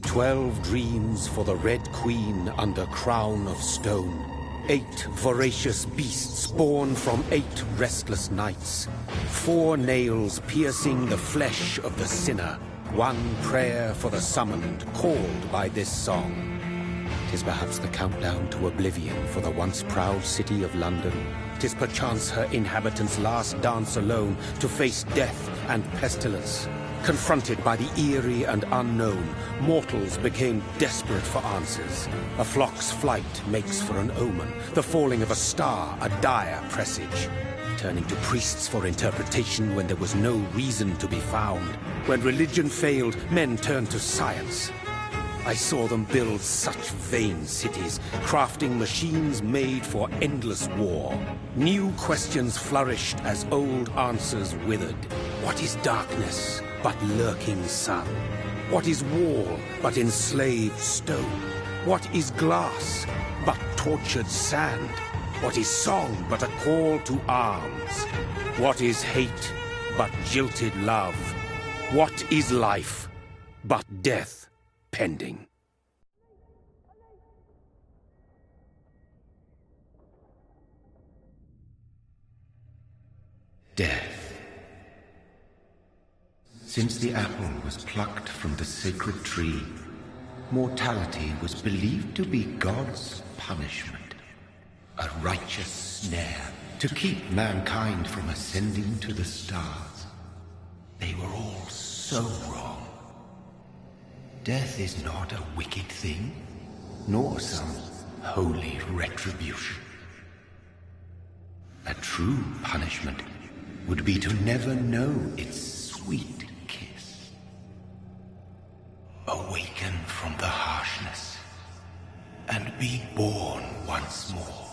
12 dreams for the Red Queen under crown of stone. 8 voracious beasts born from 8 restless nights. 4 nails piercing the flesh of the sinner. 1 prayer for the summoned, called by this song. 'Tis perhaps the countdown to oblivion for the once proud city of London. 'Tis perchance her inhabitants' last dance alone to face death and pestilence. Confronted by the eerie and unknown, mortals became desperate for answers. A flock's flight makes for an omen, the falling of a star a dire presage. Turning to priests for interpretation when there was no reason to be found. When religion failed, men turned to science. I saw them build such vain cities, crafting machines made for endless war. New questions flourished as old answers withered. What is darkness but lurking sun? What is wall but enslaved stone? What is glass but tortured sand? What is song but a call to arms? What is hate but jilted love? What is life but death pending? Death. Since the apple was plucked from the sacred tree, mortality was believed to be God's punishment. A righteous snare to keep mankind from ascending to the stars. They were all so wrong. Death is not a wicked thing, nor some holy retribution. A true punishment would be to never know its sweet kiss. Awaken from the harshness and be born once more.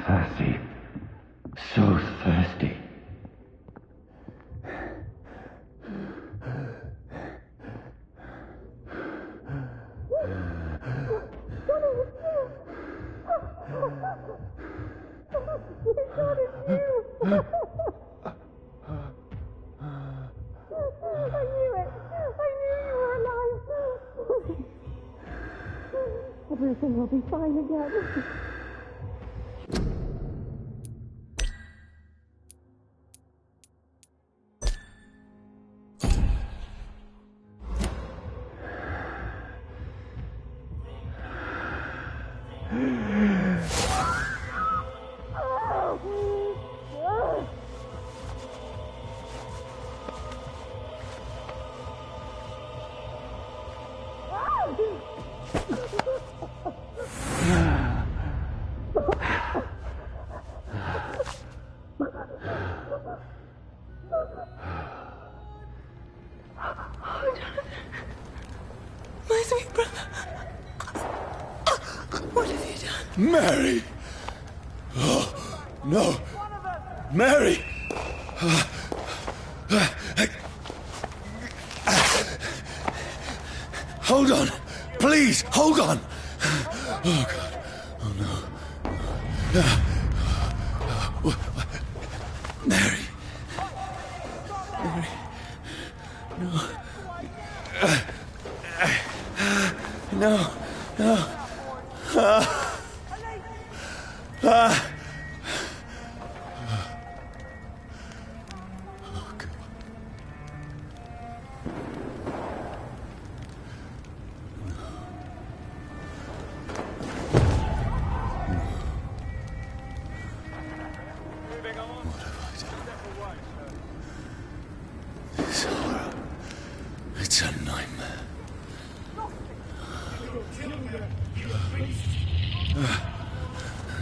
Thirsty. So thirsty. Everything will be fine again. My sweet brother. What have you done? Mary! Oh, no! Mary! Hold on! Please, hold on! Oh, God. Oh, no. Mary. Mary. No. No. Oh, God. This horror. It's a nightmare.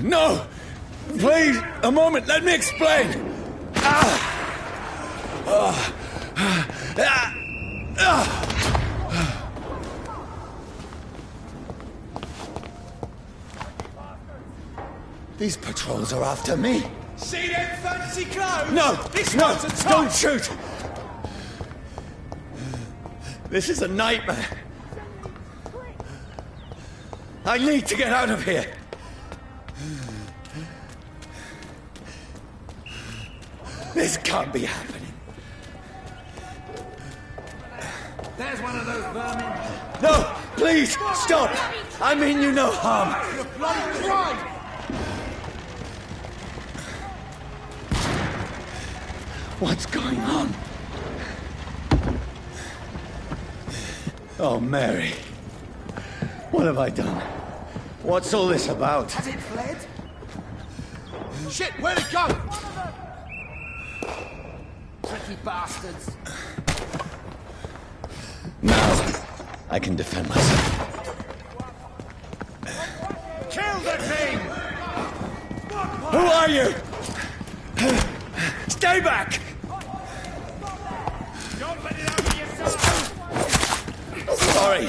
No! Please, a moment, let me explain! These patrols are after me. See them fancy clothes? No! This No! one's a top. Don't shoot! This is a nightmare. I need to get out of here. This can't be happening. There's one of those vermin. No! Please! Stop! I mean you no harm. You're bloody right. What's going on? Oh, Mary. What have I done? What's all this about? Has it fled? Shit, where'd it go? Tricky bastards. Now, I can defend myself. Kill the thing! Who are you? Stay back! Don't let it over yourself! Sorry,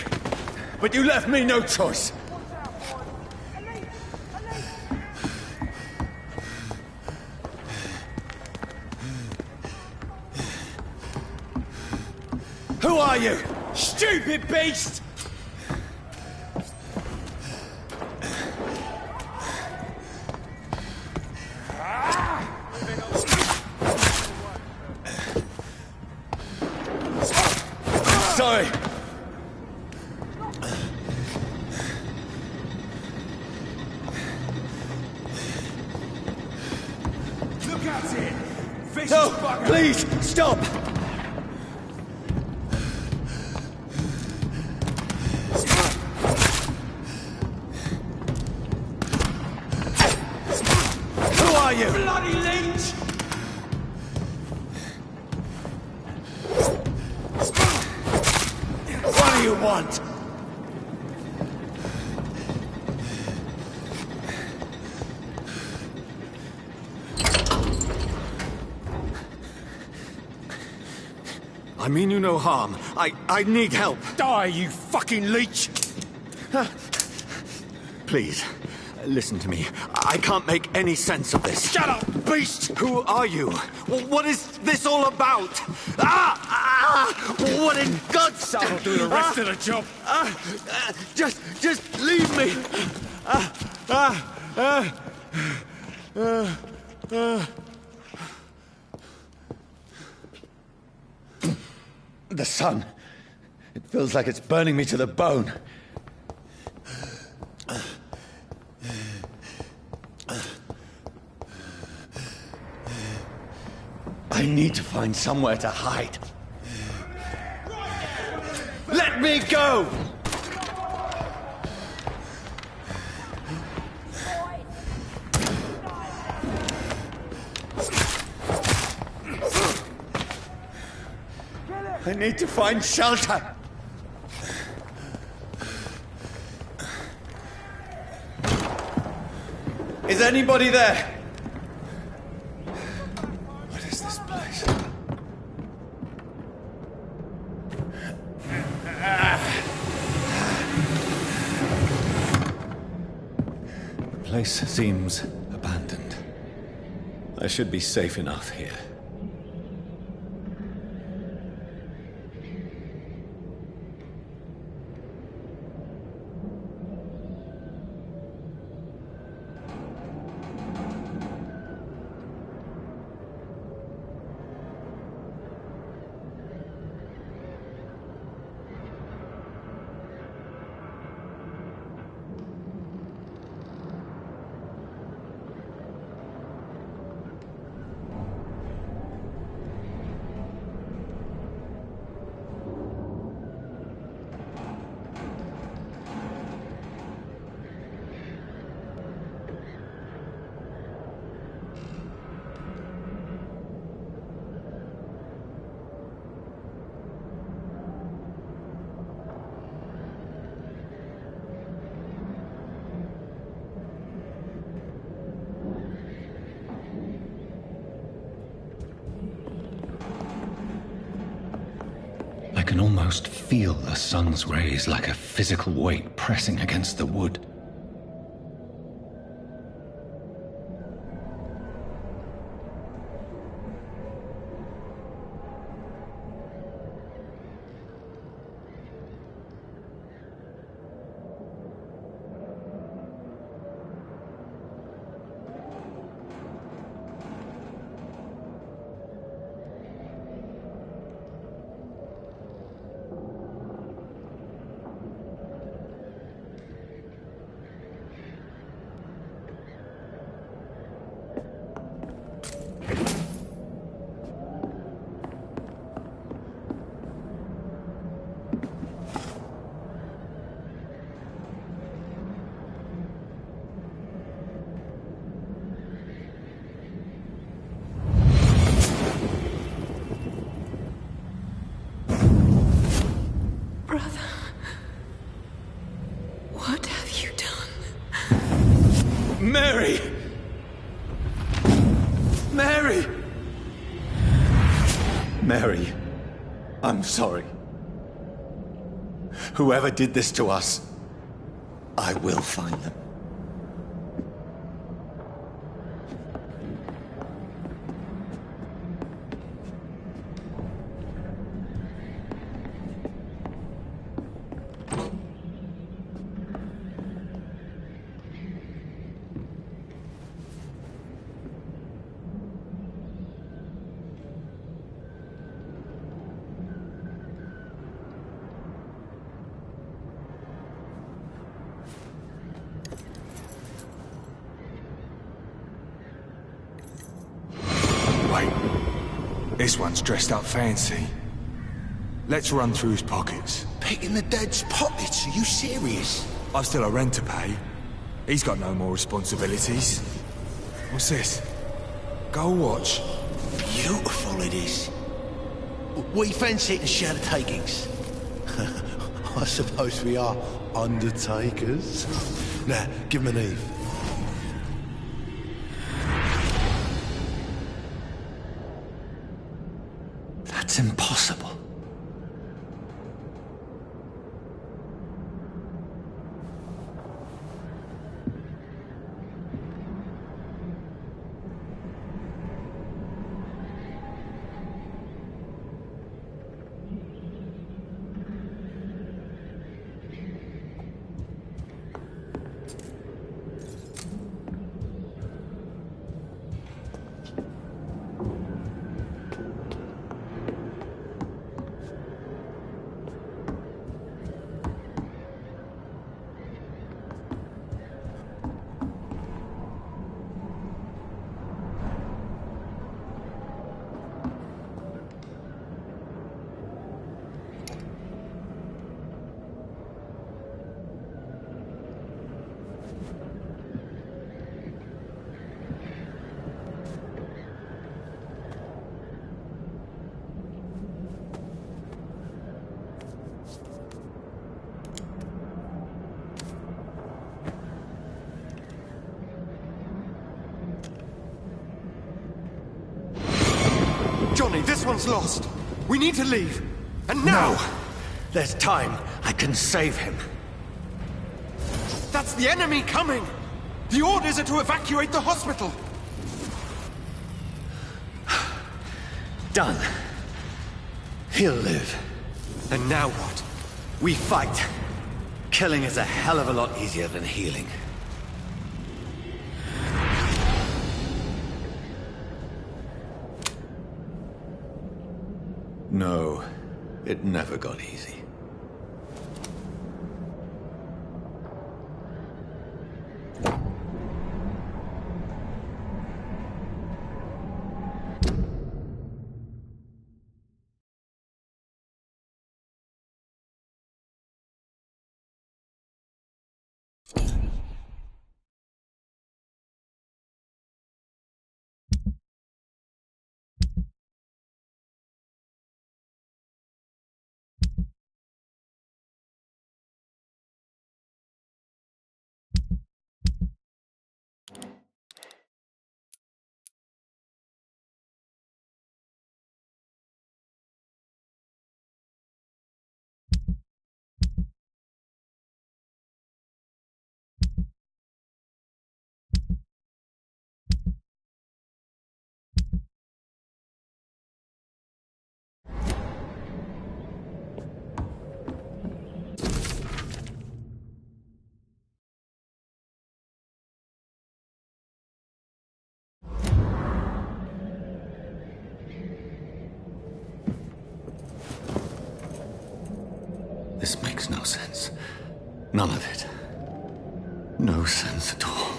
but you left me no choice. Who are you? Stupid beast! Sorry. Look out here! Vicious No, bugger! please, stop! Who are you? Bloody leech! What do you want? I mean you no harm. I need help. Die, you fucking leech! Please, listen to me. I can't make any sense of this. Shut up, beast! Who are you? What is this all about? What in God's That'll do the rest of the job. Just leave me. The sun. It feels like it's burning me to the bone. I need to find somewhere to hide. Let me go! I need to find shelter. Is anybody there? What is this place? The place seems abandoned. I should be safe enough here. can almost feel the sun's rays like a physical weight pressing against the wood. Brother, what have you done? Mary! Mary! Mary, I'm sorry. Whoever did this to us, I will find them. This one's dressed up fancy. Let's run through his pockets. Picking the dead's pockets? Are you serious? I've still a rent to pay. He's got no more responsibilities. What's this? Gold watch. Beautiful it is. We fancy it and share the takings. I suppose we are undertakers. Now, give him an Eve. That's impossible. Johnny, this one's lost. We need to leave. And now! No! There's time. I can save him. That's the enemy coming! The orders are to evacuate the hospital! Done. He'll live. And now what? We fight. Killing is a hell of a lot easier than healing. No, it never got easy. None of it. No sense at all.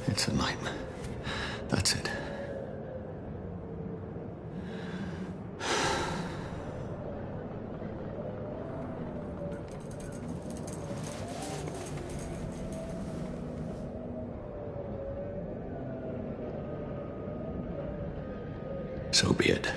It's a nightmare. That's it. So be it.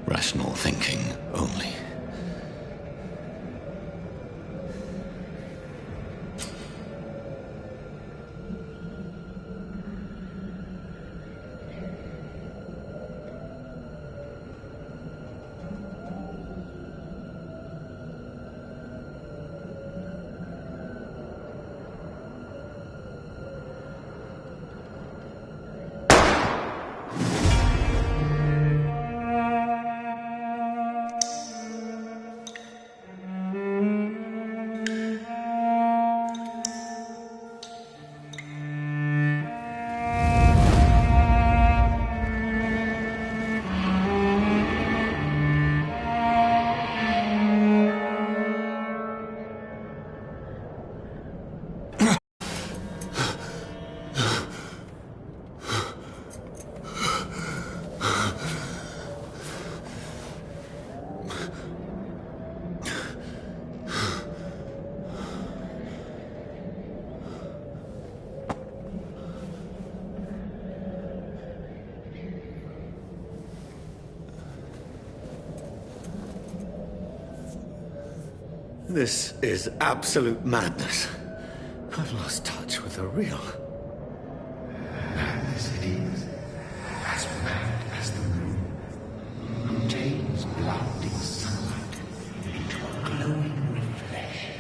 Rational thinking only. This is absolute madness. I've lost touch with the real. Madness it is, as mad as the moon, who turns blinding sunlight into a glowing reflection.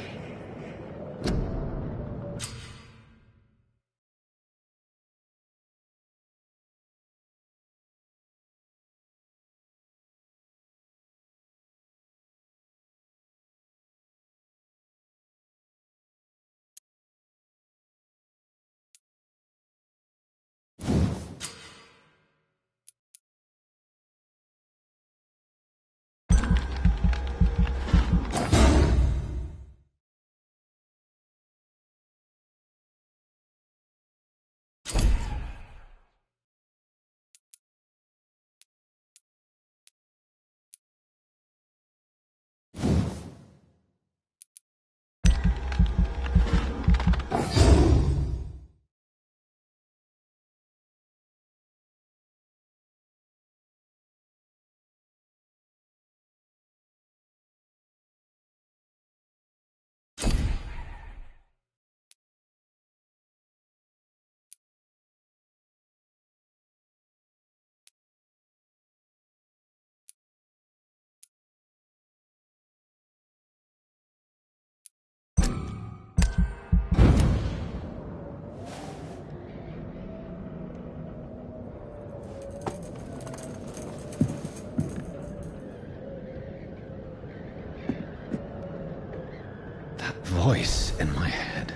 Voice in my head.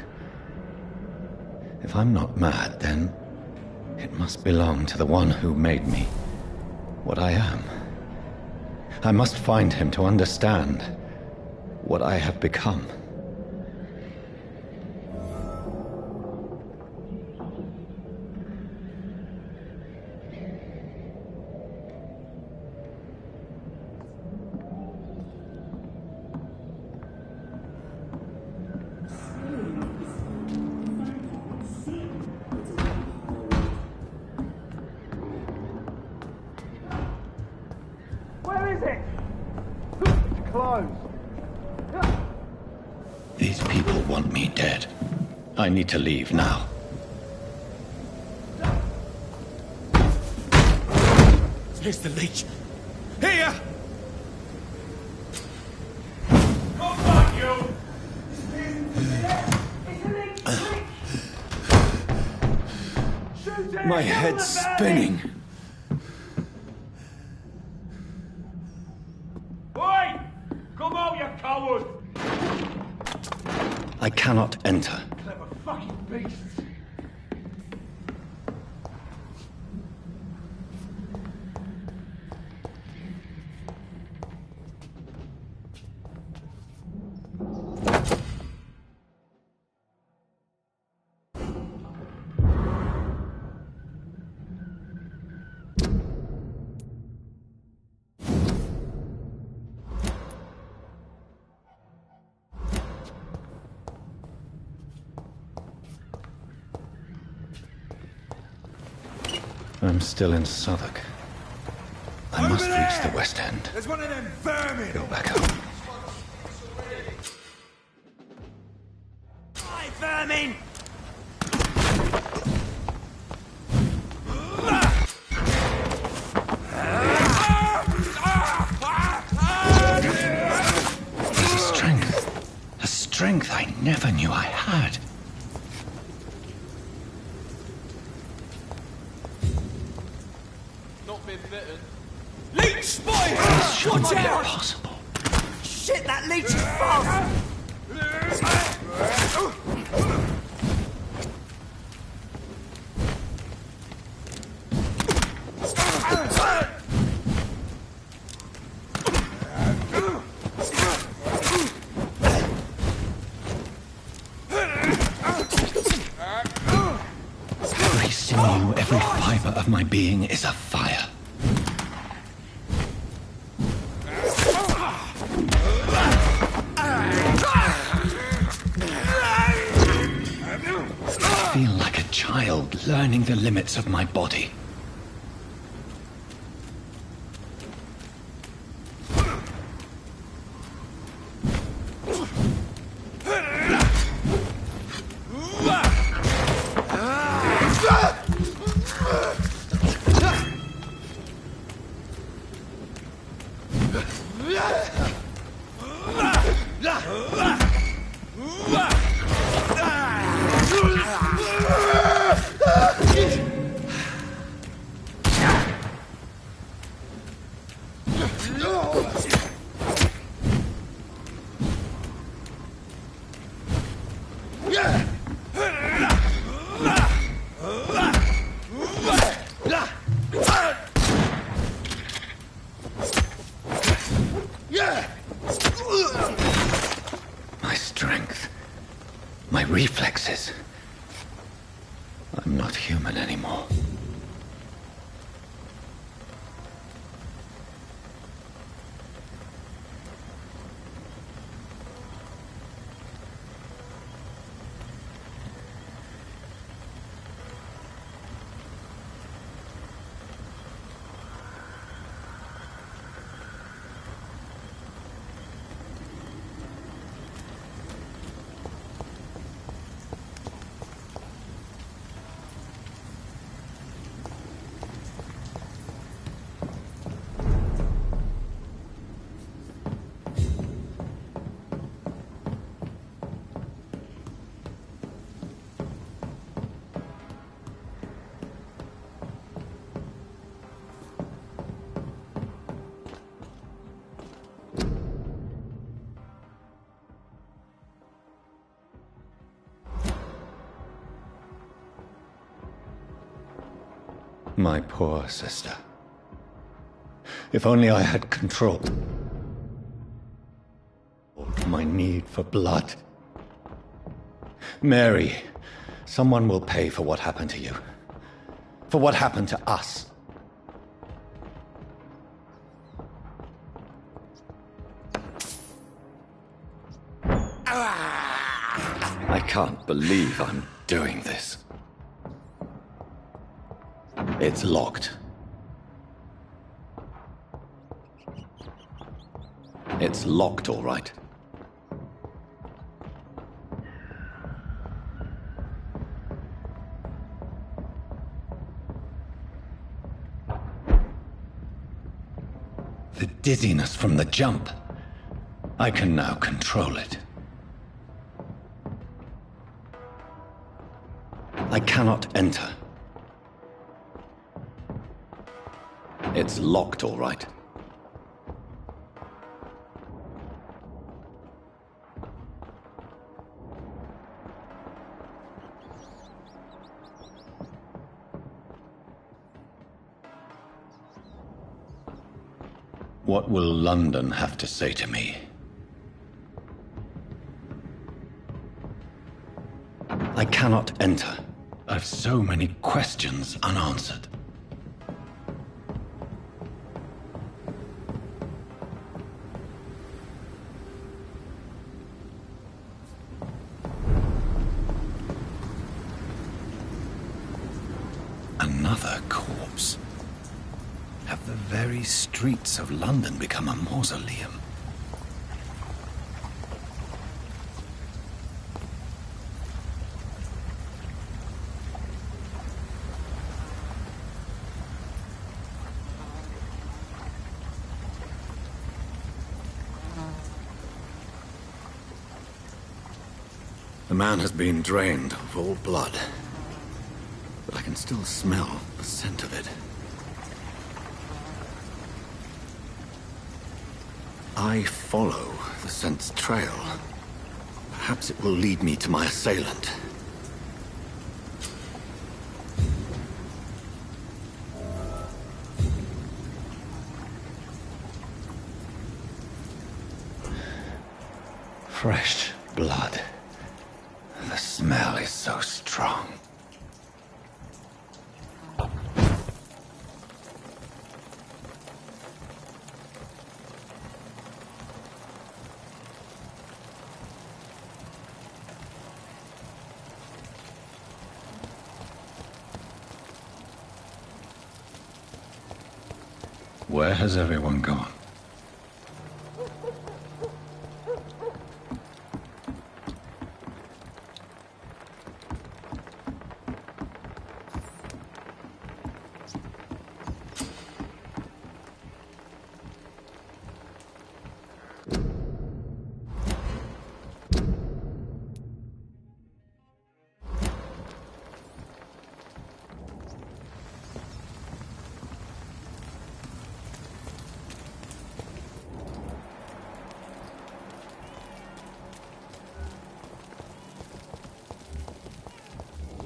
If I'm not mad, then it must belong to the one who made me what I am. I must find him to understand what I have become. These people want me dead. I need to leave now. Here's the leech. Here! Come on, you! My head's spinning. Oi! Come out, you coward! I cannot enter. Clever fucking beast. I'm still in Southwark. I must reach the West End. There's one of them vermin! Go back up. Hi, vermin! A strength I never knew I had. Not been bitten. Leech spotted! This shouldn't Watch be out! possible. Shit, that leech is fast! Every sinew, every fiber of my being is afire. I feel like a child learning the limits of my body. My strength, my reflexes. I'm not human anymore. My poor sister. If only I had control. My need for blood. Mary, someone will pay for what happened to you. For what happened to us. I can't believe I'm doing this. It's locked. It's locked, all right. The dizziness from the jump. I can now control it. I cannot enter. It's locked, all right. What will London have to say to me? I cannot enter. I've so many questions unanswered. Another corpse. Have the very streets of London become a mausoleum? The man has been drained of all blood, but I can still smell the scent of it. I follow the scent's trail. Perhaps it will lead me to my assailant. Fresh blood. The smell is so strong. Where has everyone gone?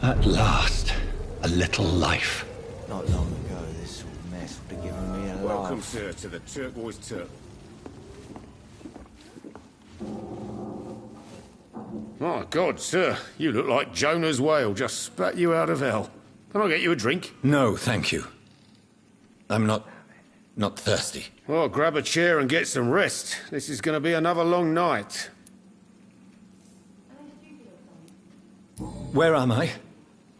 At last, a little life. Not long ago, this sort of mess would have given me a laugh. Welcome, sir, to the Turquoise Turtle. My God, sir, you look like Jonah's whale just spat you out of hell. Can I get you a drink? No, thank you. I'm not thirsty. Well, grab a chair and get some rest. This is going to be another long night. Where am I?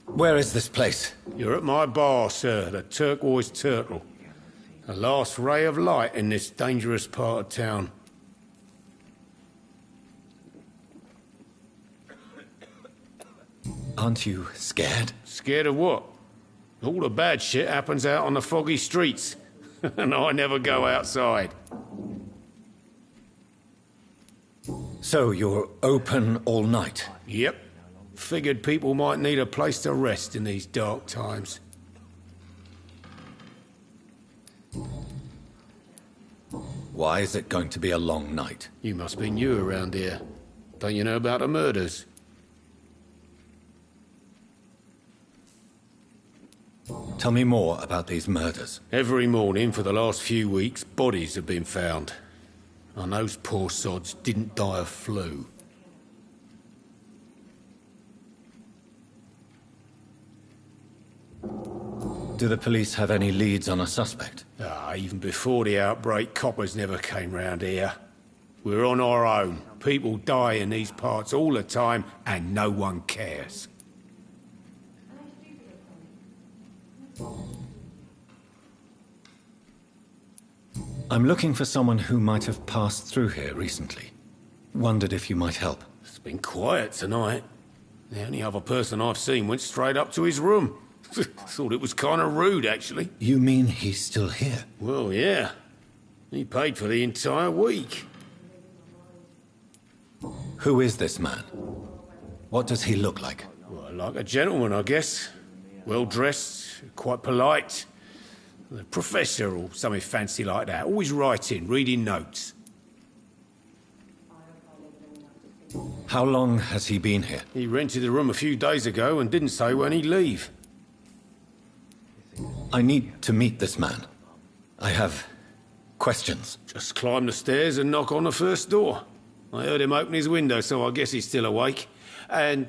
Where is this place? You're at my bar, sir, the Turquoise Turtle. The last ray of light in this dangerous part of town. Aren't you scared? Scared of what? All the bad shit happens out on the foggy streets. And I never go outside. So you're open all night? Yep. Figured people might need a place to rest in these dark times. Why is it going to be a long night? You must be new around here. Don't you know about the murders? Tell me more about these murders. Every morning for the last few weeks, bodies have been found. And those poor sods didn't die of flu. Do the police have any leads on a suspect? Even before the outbreak, coppers never came round here. We're on our own. People die in these parts all the time, and no one cares. I'm looking for someone who might have passed through here recently. Wondered if you might help. It's been quiet tonight. The only other person I've seen went straight up to his room. Thought it was kind of rude, actually. You mean he's still here? Well, yeah. He paid for the entire week. Who is this man? What does he look like? Well, like a gentleman, I guess. Well-dressed, quite polite. A professor or something fancy like that. Always writing, reading notes. How long has he been here? He rented the room a few days ago and didn't say when he'd leave. I need to meet this man. I have questions. Just climb the stairs and knock on the first door. I heard him open his window, so I guess he's still awake. And,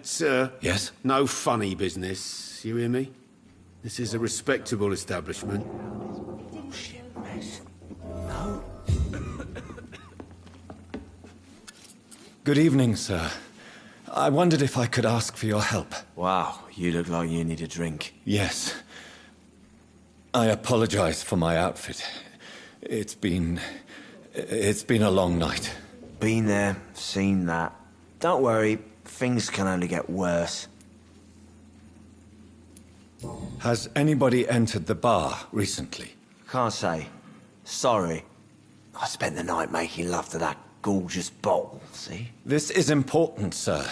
Yes? no funny business, you hear me? This is a respectable establishment. Good evening, sir. I wondered if I could ask for your help. Wow, you look like you need a drink. Yes. I apologize for my outfit. It's been a long night. Been there, seen that. Don't worry, things can only get worse. Has anybody entered the bar recently? Can't say. Sorry. I spent the night making love to that gorgeous bottle, see? This is important, sir.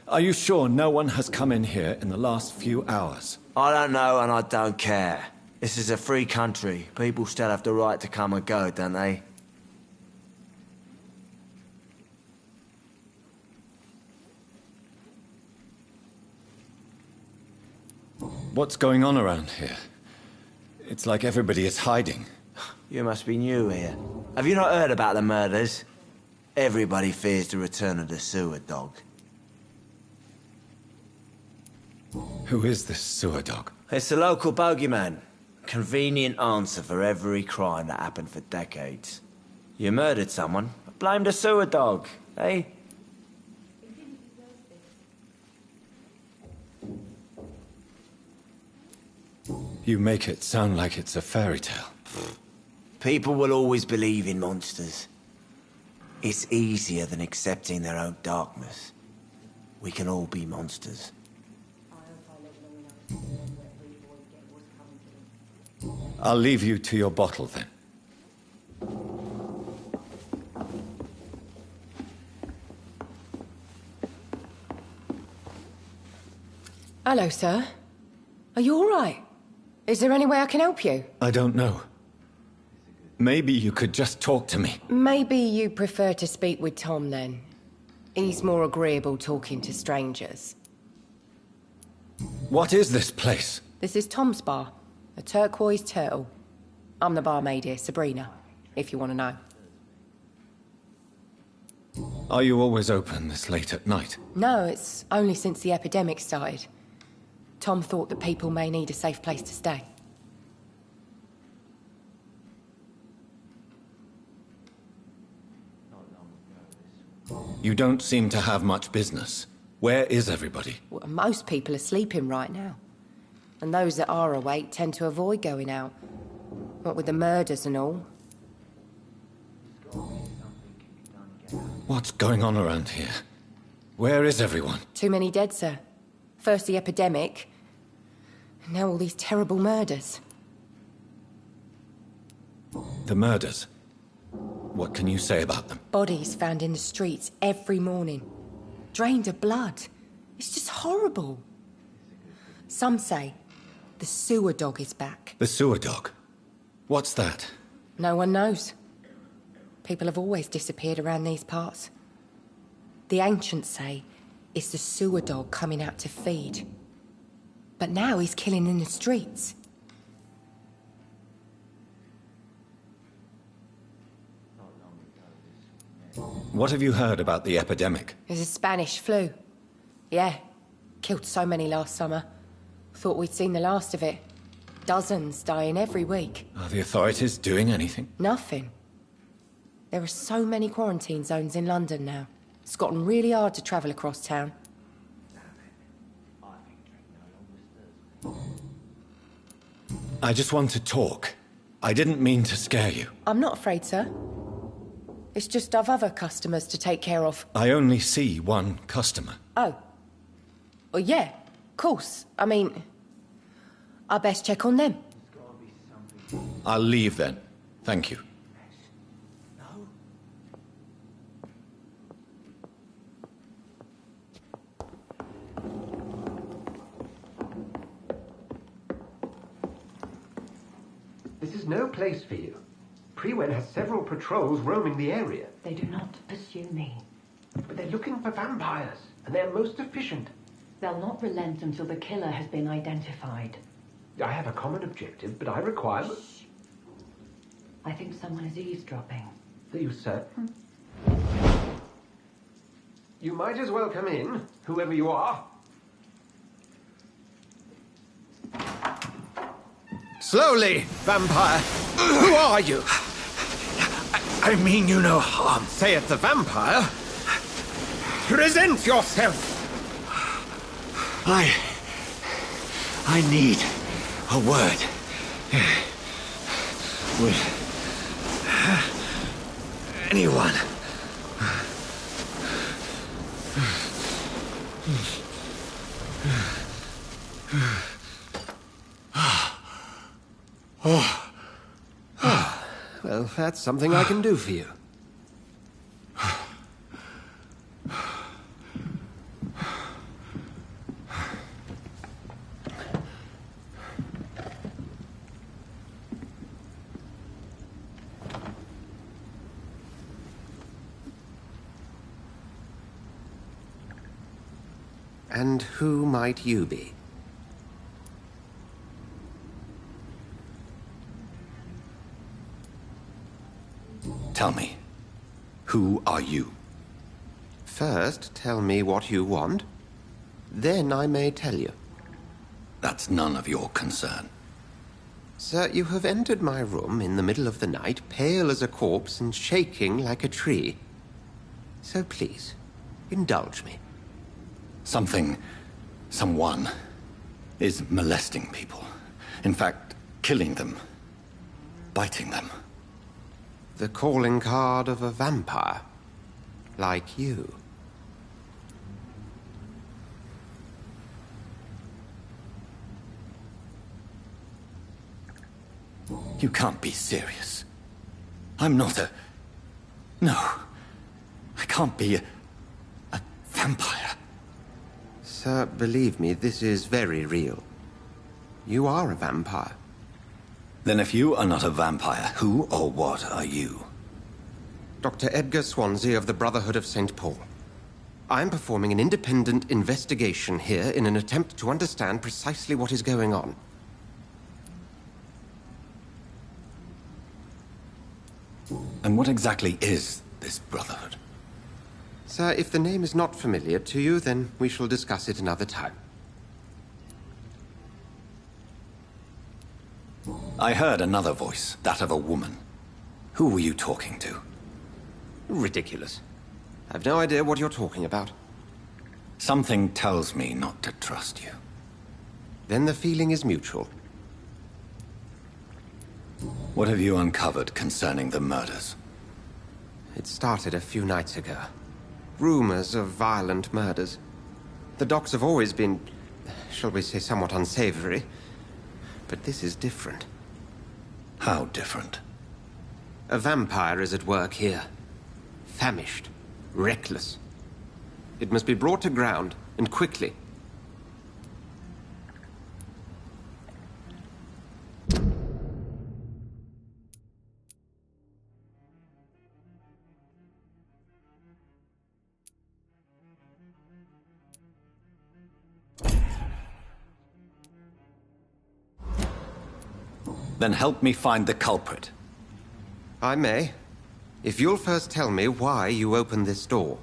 Are you sure no one has come in here in the last few hours? I don't know and I don't care. This is a free country. People still have the right to come and go, don't they? What's going on around here? It's like everybody is hiding. You must be new here. Have you not heard about the murders? Everybody fears the return of the sewer dog. Who is this sewer dog? It's the local bogeyman. Convenient answer for every crime that happened for decades. You murdered someone, blame the sewer dog, eh? You make it sound like it's a fairy tale. People will always believe in monsters. It's easier than accepting their own darkness. We can all be monsters. I'll leave you to your bottle then. Hello, sir. Are you all right? Is there any way I can help you? I don't know. Maybe you could just talk to me. Maybe you prefer to speak with Tom, then. He's more agreeable talking to strangers. What is this place? This is Tom's bar, a turquoise turtle. I'm the barmaid here, Sabrina, if you want to know. Are you always open this late at night? No, it's only since the epidemic started. Tom thought that people may need a safe place to stay. You don't seem to have much business. Where is everybody? Well, most people are sleeping right now. And those that are awake tend to avoid going out. What with the murders and all. What's going on around here? Where is everyone? Too many dead, sir. First the epidemic, and now all these terrible murders. The murders. What can you say about them? Bodies found in the streets every morning. Drained of blood. It's just horrible. Some say the sewer dog is back. The sewer dog? What's that? No one knows. People have always disappeared around these parts. The ancients say it's the sewer dog coming out to feed. But now he's killing in the streets. What have you heard about the epidemic? There's a Spanish flu. Yeah. Killed so many last summer. Thought we'd seen the last of it. Dozens dying every week. Are the authorities doing anything? Nothing. There are so many quarantine zones in London now. It's gotten really hard to travel across town. I just want to talk. I didn't mean to scare you. I'm not afraid, sir. It's just I've other customers to take care of. I only see one customer. Oh. Well, yeah, of course. I mean, I best check on them. I'll leave then. Thank you. This is no place for you. Prewen has several patrols roaming the area. They do not pursue me. But they're looking for vampires, and they're most efficient. They'll not relent until the killer has been identified. I have a common objective, but I require... I think someone is eavesdropping. Are you certain? You might as well come in, whoever you are. Slowly, vampire. Who are you? I mean you no harm. Saith the vampire. Present yourself. I need a word. Would anyone? Well, that's something I can do for you. And who might you be? Tell me, who are you? First, tell me what you want. Then I may tell you. That's none of your concern. Sir, you have entered my room in the middle of the night, pale as a corpse and shaking like a tree. So please, indulge me. Someone is molesting people. In fact, killing them. Biting them. The calling card of a vampire. Like you. You can't be serious. I'm not a... No. I can't be a vampire. Sir, believe me, this is very real. You are a vampire. Then if you are not a vampire, who or what are you? Dr. Edgar Swansea of the Brotherhood of St. Paul. I'm performing an independent investigation here in an attempt to understand precisely what is going on. And what exactly is this Brotherhood? Sir, if the name is not familiar to you, then we shall discuss it another time. I heard another voice, that of a woman. Who were you talking to? Ridiculous. I've no idea what you're talking about. Something tells me not to trust you. Then the feeling is mutual. What have you uncovered concerning the murders? It started a few nights ago. Rumors of violent murders. The docs have always been, shall we say, somewhat unsavory. But this is different. How different? A vampire is at work here. Famished. Reckless. It must be brought to ground, and quickly. Then help me find the culprit. I may. If you'll first tell me why you opened this door.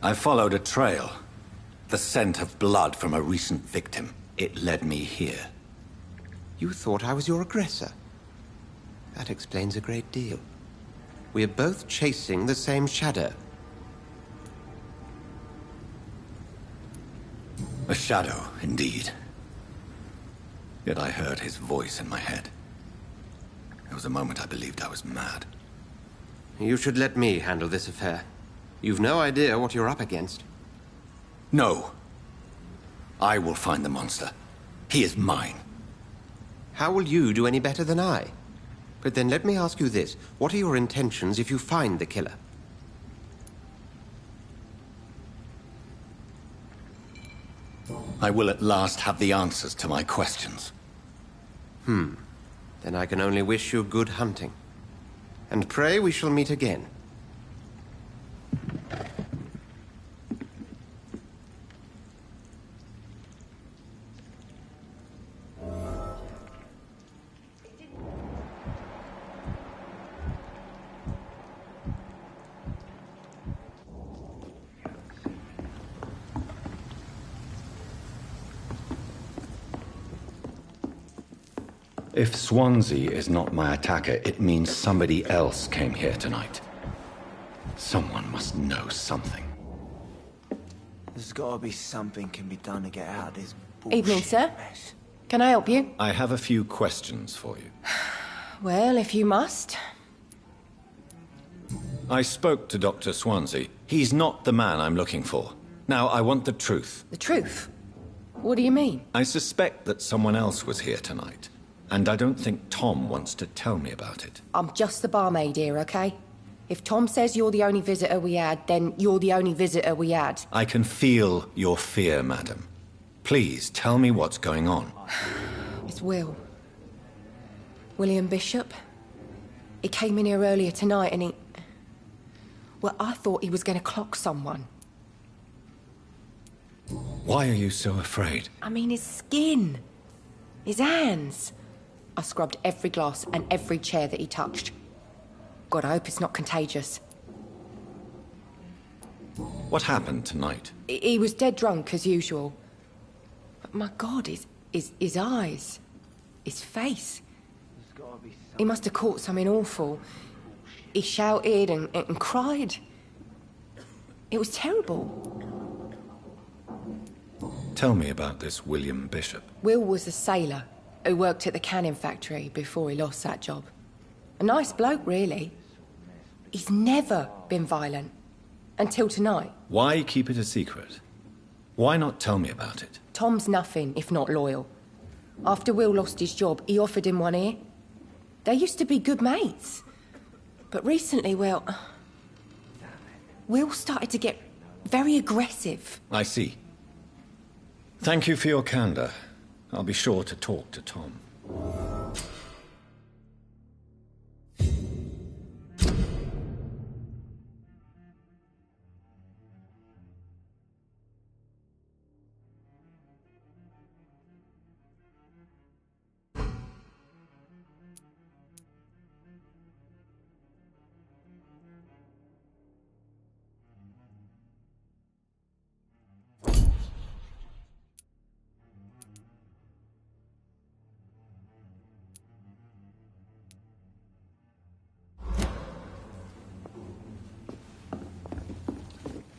I followed a trail. The scent of blood from a recent victim. It led me here. You thought I was your aggressor. That explains a great deal. We are both chasing the same shadow. A shadow, indeed. Yet I heard his voice in my head. There was a moment I believed I was mad. You should let me handle this affair. You've no idea what you're up against. No. I will find the monster. He is mine. How will you do any better than I? But then let me ask you this. What are your intentions if you find the killer? I will at last have the answers to my questions. Then I can only wish you good hunting. And pray we shall meet again. If Swansea is not my attacker, it means somebody else came here tonight. Someone must know something. There's gotta be something can be done to get out of this bullshit Evening, sir. mess. Can I help you? I have a few questions for you. Well, if you must. I spoke to Dr. Swansea. He's not the man I'm looking for. Now, I want the truth. The truth? What do you mean? I suspect that someone else was here tonight, and I don't think Tom wants to tell me about it. I'm just the barmaid here, okay? If Tom says you're the only visitor we had, then you're the only visitor we had. I can feel your fear, madam. Please, tell me what's going on. It's Will. William Bishop. He came in here earlier tonight and he... Well, I thought he was going to clock someone. Why are you so afraid? I mean, his skin. His hands. I scrubbed every glass and every chair that he touched. God, I hope it's not contagious. What happened tonight? He was dead drunk, as usual. But my God, his eyes. His face. He must have caught something awful. He shouted and cried. It was terrible. Tell me about this William Bishop. Will was a sailor who worked at the canning factory before he lost that job. A nice bloke, really. He's never been violent. Until tonight. Why keep it a secret? Why not tell me about it? Tom's nothing if not loyal. After Will lost his job, he offered him one ear. They used to be good mates. But recently, well... Will started to get very aggressive. I see. Thank you for your candor. I'll be sure to talk to Tom.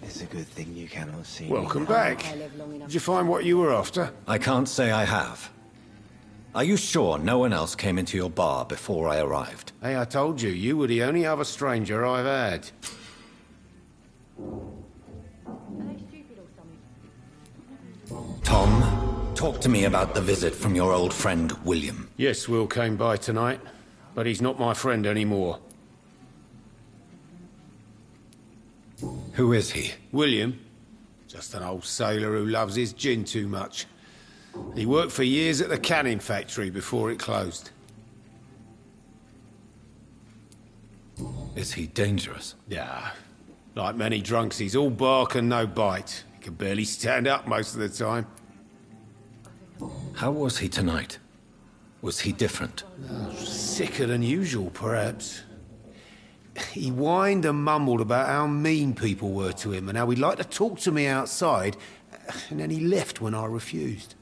It's a good thing you cannot see Welcome me. back. Did you find what you were after? I can't say I have. Are you sure no one else came into your bar before I arrived? Hey, I told you, you were the only other stranger I've had. Tom, talk to me about the visit from your old friend, William. Yes, Will came by tonight, but he's not my friend anymore. Who is he? William? Just an old sailor who loves his gin too much. He worked for years at the canning factory before it closed. Is he dangerous? Yeah. Like many drunks, he's all bark and no bite. He can barely stand up most of the time. How was he tonight? Was he different? Sicker than usual, perhaps. He whined and mumbled about how mean people were to him and how he'd like to talk to me outside, and then he left when I refused.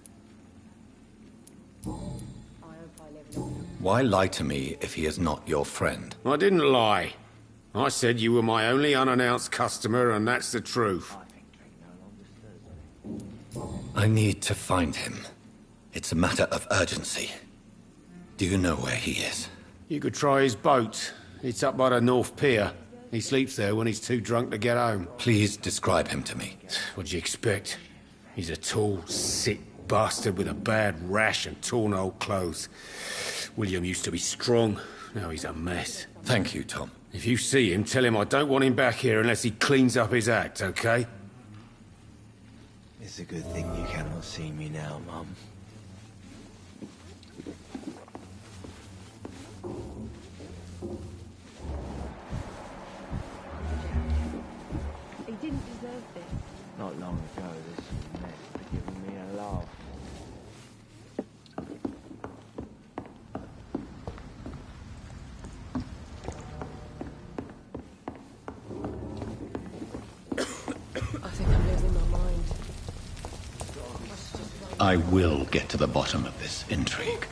Why lie to me if he is not your friend? I didn't lie. I said you were my only unannounced customer, and that's the truth. I need to find him. It's a matter of urgency. Do you know where he is? You could try his boat. It's up by the North Pier. He sleeps there when he's too drunk to get home. Please describe him to me. What'd you expect? He's a tall, sick bastard with a bad rash and torn old clothes. William used to be strong. Now he's a mess. Thank you, Tom. If you see him, tell him I don't want him back here unless he cleans up his act, okay? It's a good thing you cannot see me now, Mum. He didn't deserve this. Not long ago, this mess had given me a laugh. I think I'm losing my mind. I will get to the bottom of this intrigue.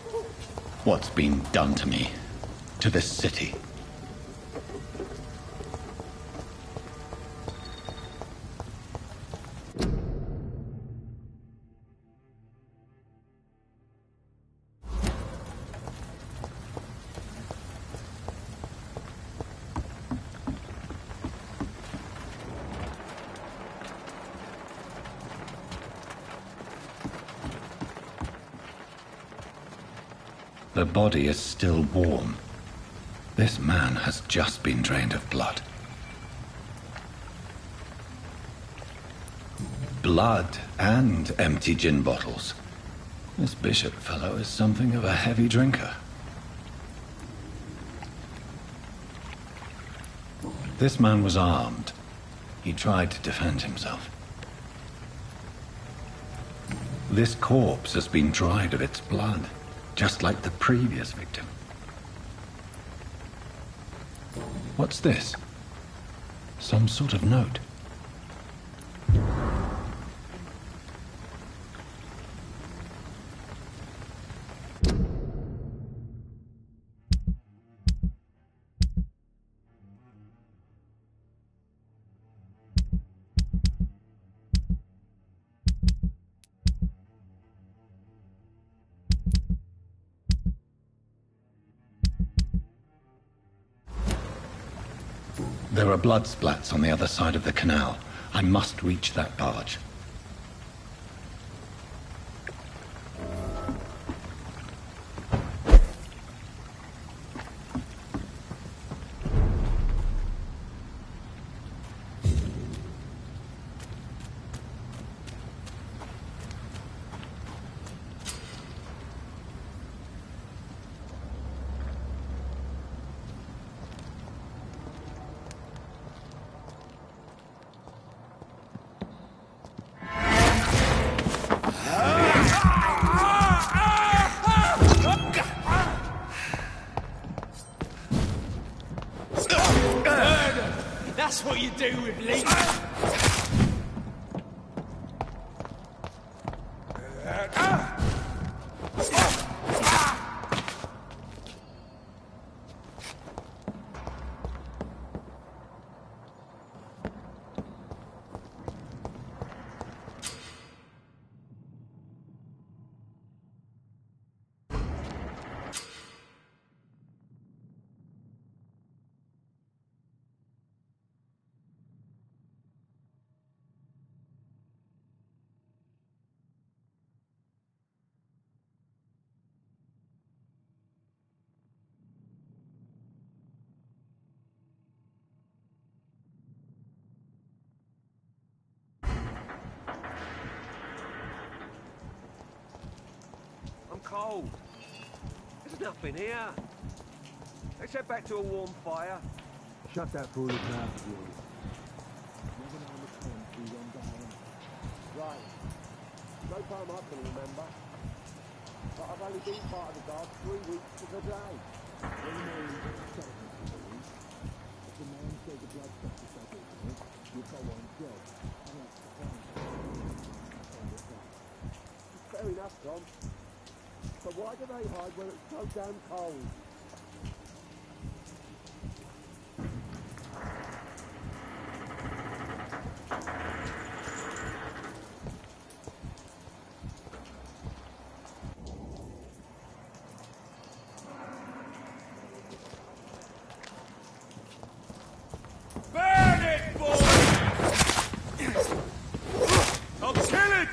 What's been done to me, to this city. The body is still warm. This man has just been drained of blood. Blood and empty gin bottles. This bishop fellow is something of a heavy drinker. This man was armed. He tried to defend himself. This corpse has been dried of its blood, just like the previous victim. What's this? Some sort of note. There are blood splats on the other side of the canal. I must reach that barge. That's what you do with Lee. Cold. There's nothing here. Let's head back to a warm fire. Shut that foolish mouth of yours. Right. No time I can remember. But I've only been part of the guard 3 weeks to the day. If the man said the blood stuff is so good, you'll go on job. Fair enough, Tom. But why do they hide when it's so damn cold? Burn it, boy! I'll kill it!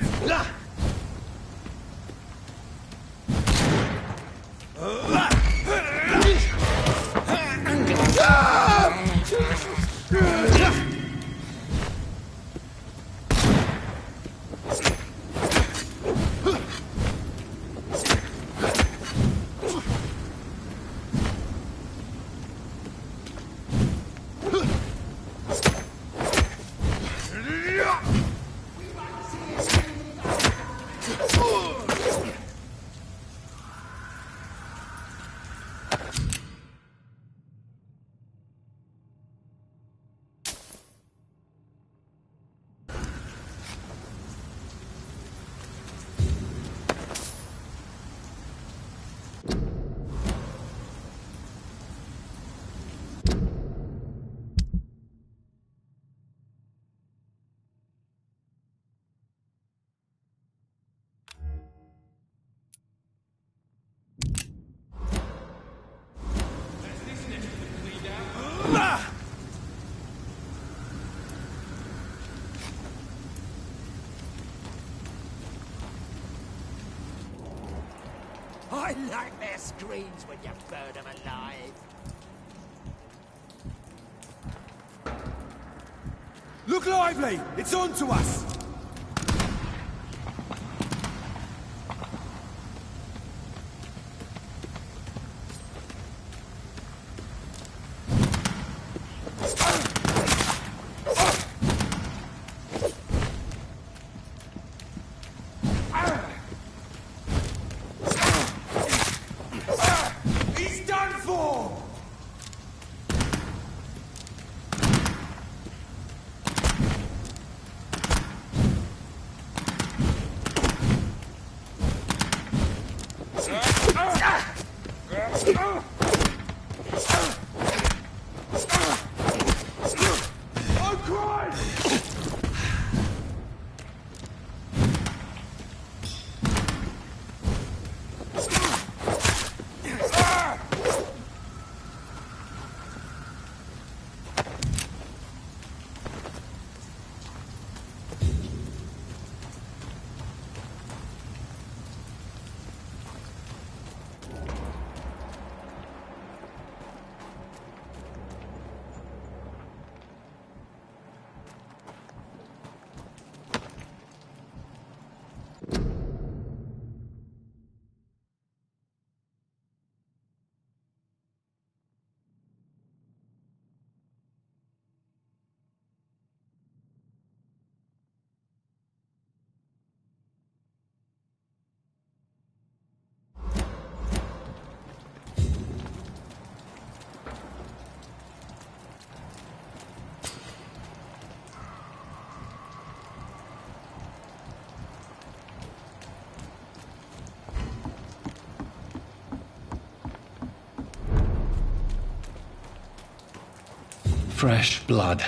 I like their screams when you burn them alive. Look lively! It's on to us! He's done for! Fresh blood.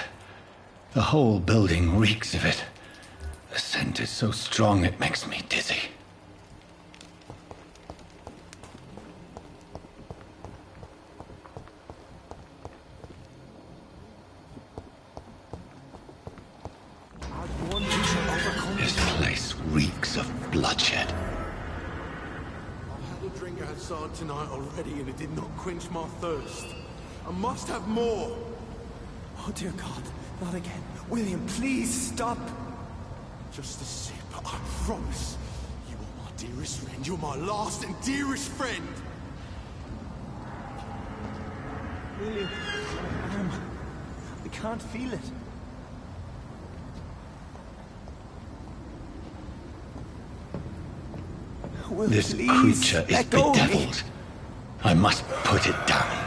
The whole building reeks of it. The scent is so strong it makes me dizzy. This place reeks of bloodshed. I had a drink outside tonight already and it did not quench my thirst. I must have more. Oh dear God, not again. William, please stop. Just a sip, I promise. You are my dearest friend. You're my last and dearest friend. William, I can't feel it. Will, This please, creature is let go of me. bedeviled. I must put it down.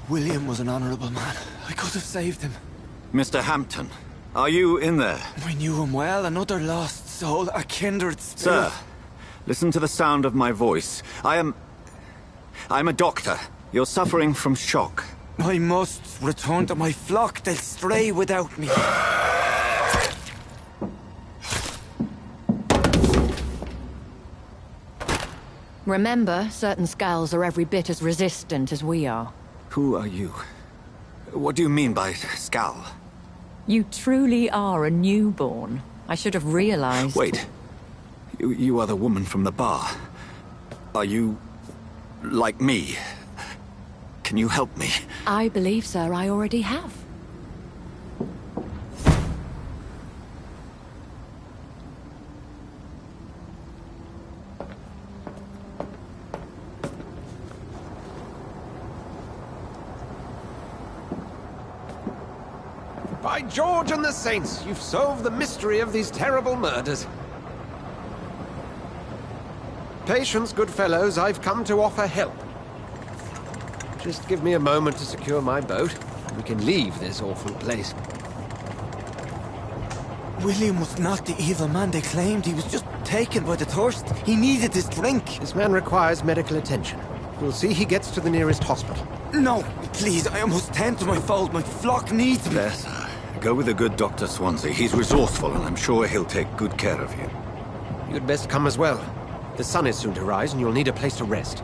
William was an honorable man. I could have saved him. Mr. Hampton, are you in there? I knew him well, another lost soul, a kindred spirit. Sir, listen to the sound of my voice. I'm a doctor. You're suffering from shock. I must return to my flock. They'll stray without me. Remember, certain skulls are every bit as resistant as we are. Who are you? What do you mean by skull? You truly are a newborn. I should have realized. Wait. You are the woman from the bar. Are you... like me? Can you help me? I believe, sir, I already have. By George and the Saints, you've solved the mystery of these terrible murders. Patience, good fellows, I've come to offer help. Just give me a moment to secure my boat. We can leave this awful place. William was not the evil man they claimed. He was just taken by the thirst. He needed his drink. This man requires medical attention. We'll see he gets to the nearest hospital. No, please, I must tend to my fold. My flock needs me. There, sir. Go with the good Dr. Swansea. He's resourceful, and I'm sure he'll take good care of you. You'd best come as well. The sun is soon to rise, and you'll need a place to rest.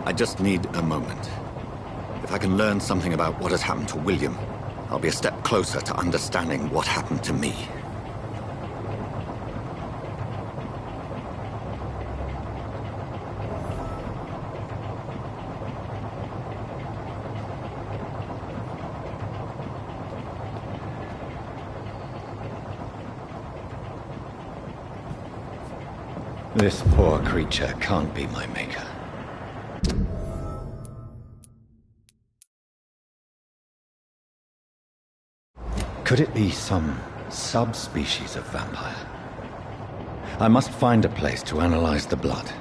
I just need a moment. If I can learn something about what has happened to William, I'll be a step closer to understanding what happened to me. This poor creature can't be my maker. Could it be some subspecies of vampire? I must find a place to analyze the blood.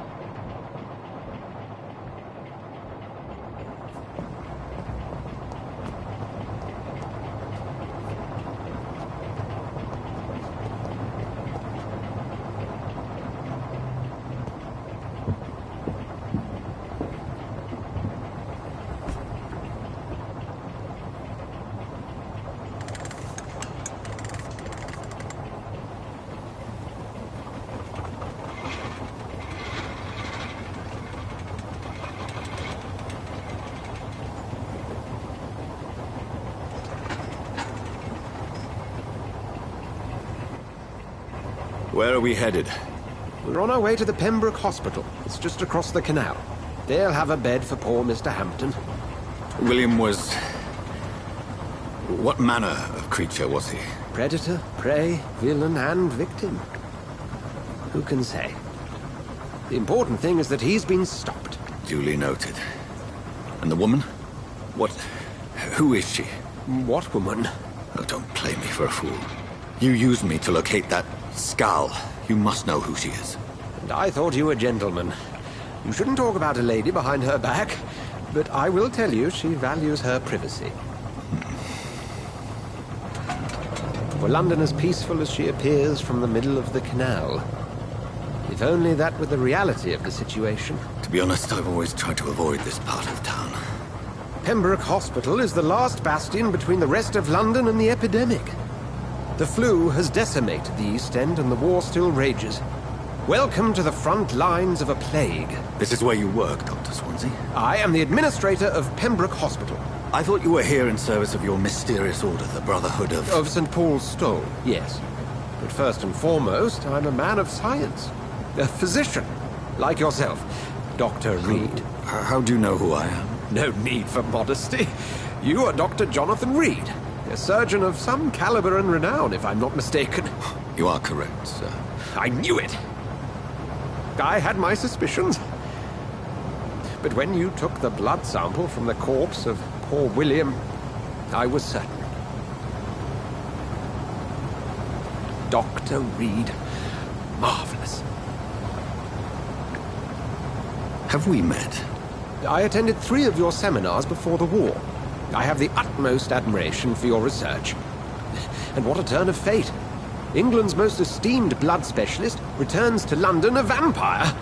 Where are we headed? We're on our way to the Pembroke Hospital. It's just across the canal. They'll have a bed for poor Mr. Hampton. William was... what manner of creature was he? Predator, prey, villain, and victim. Who can say? The important thing is that he's been stopped. Duly noted. And the woman? What... who is she? What woman? Oh, don't play me for a fool. You used me to locate that skull. You must know who she is. And I thought you a gentleman. You shouldn't talk about a lady behind her back, but I will tell you she values her privacy. For London as peaceful as she appears from the middle of the canal. If only that were the reality of the situation. To be honest, I've always tried to avoid this part of town. Pembroke Hospital is the last bastion between the rest of London and the epidemic. The flu has decimated the East End and the war still rages. Welcome to the front lines of a plague. This is where you work, Dr. Swansea? I am the administrator of Pembroke Hospital. I thought you were here in service of your mysterious order, the Brotherhood of... Of St. Paul's Stole, yes. But first and foremost, I'm a man of science. A physician, like yourself, Dr. Reed. How do you know who I am? No need for modesty. You are Dr. Jonathan Reed. A surgeon of some caliber and renown, if I'm not mistaken. You are correct, sir. I knew it! I had my suspicions. But when you took the blood sample from the corpse of poor William, I was certain. Dr. Reed. Marvelous. Have we met? I attended 3 of your seminars before the war. I have the utmost admiration for your research. And what a turn of fate. England's most esteemed blood specialist returns to London a vampire.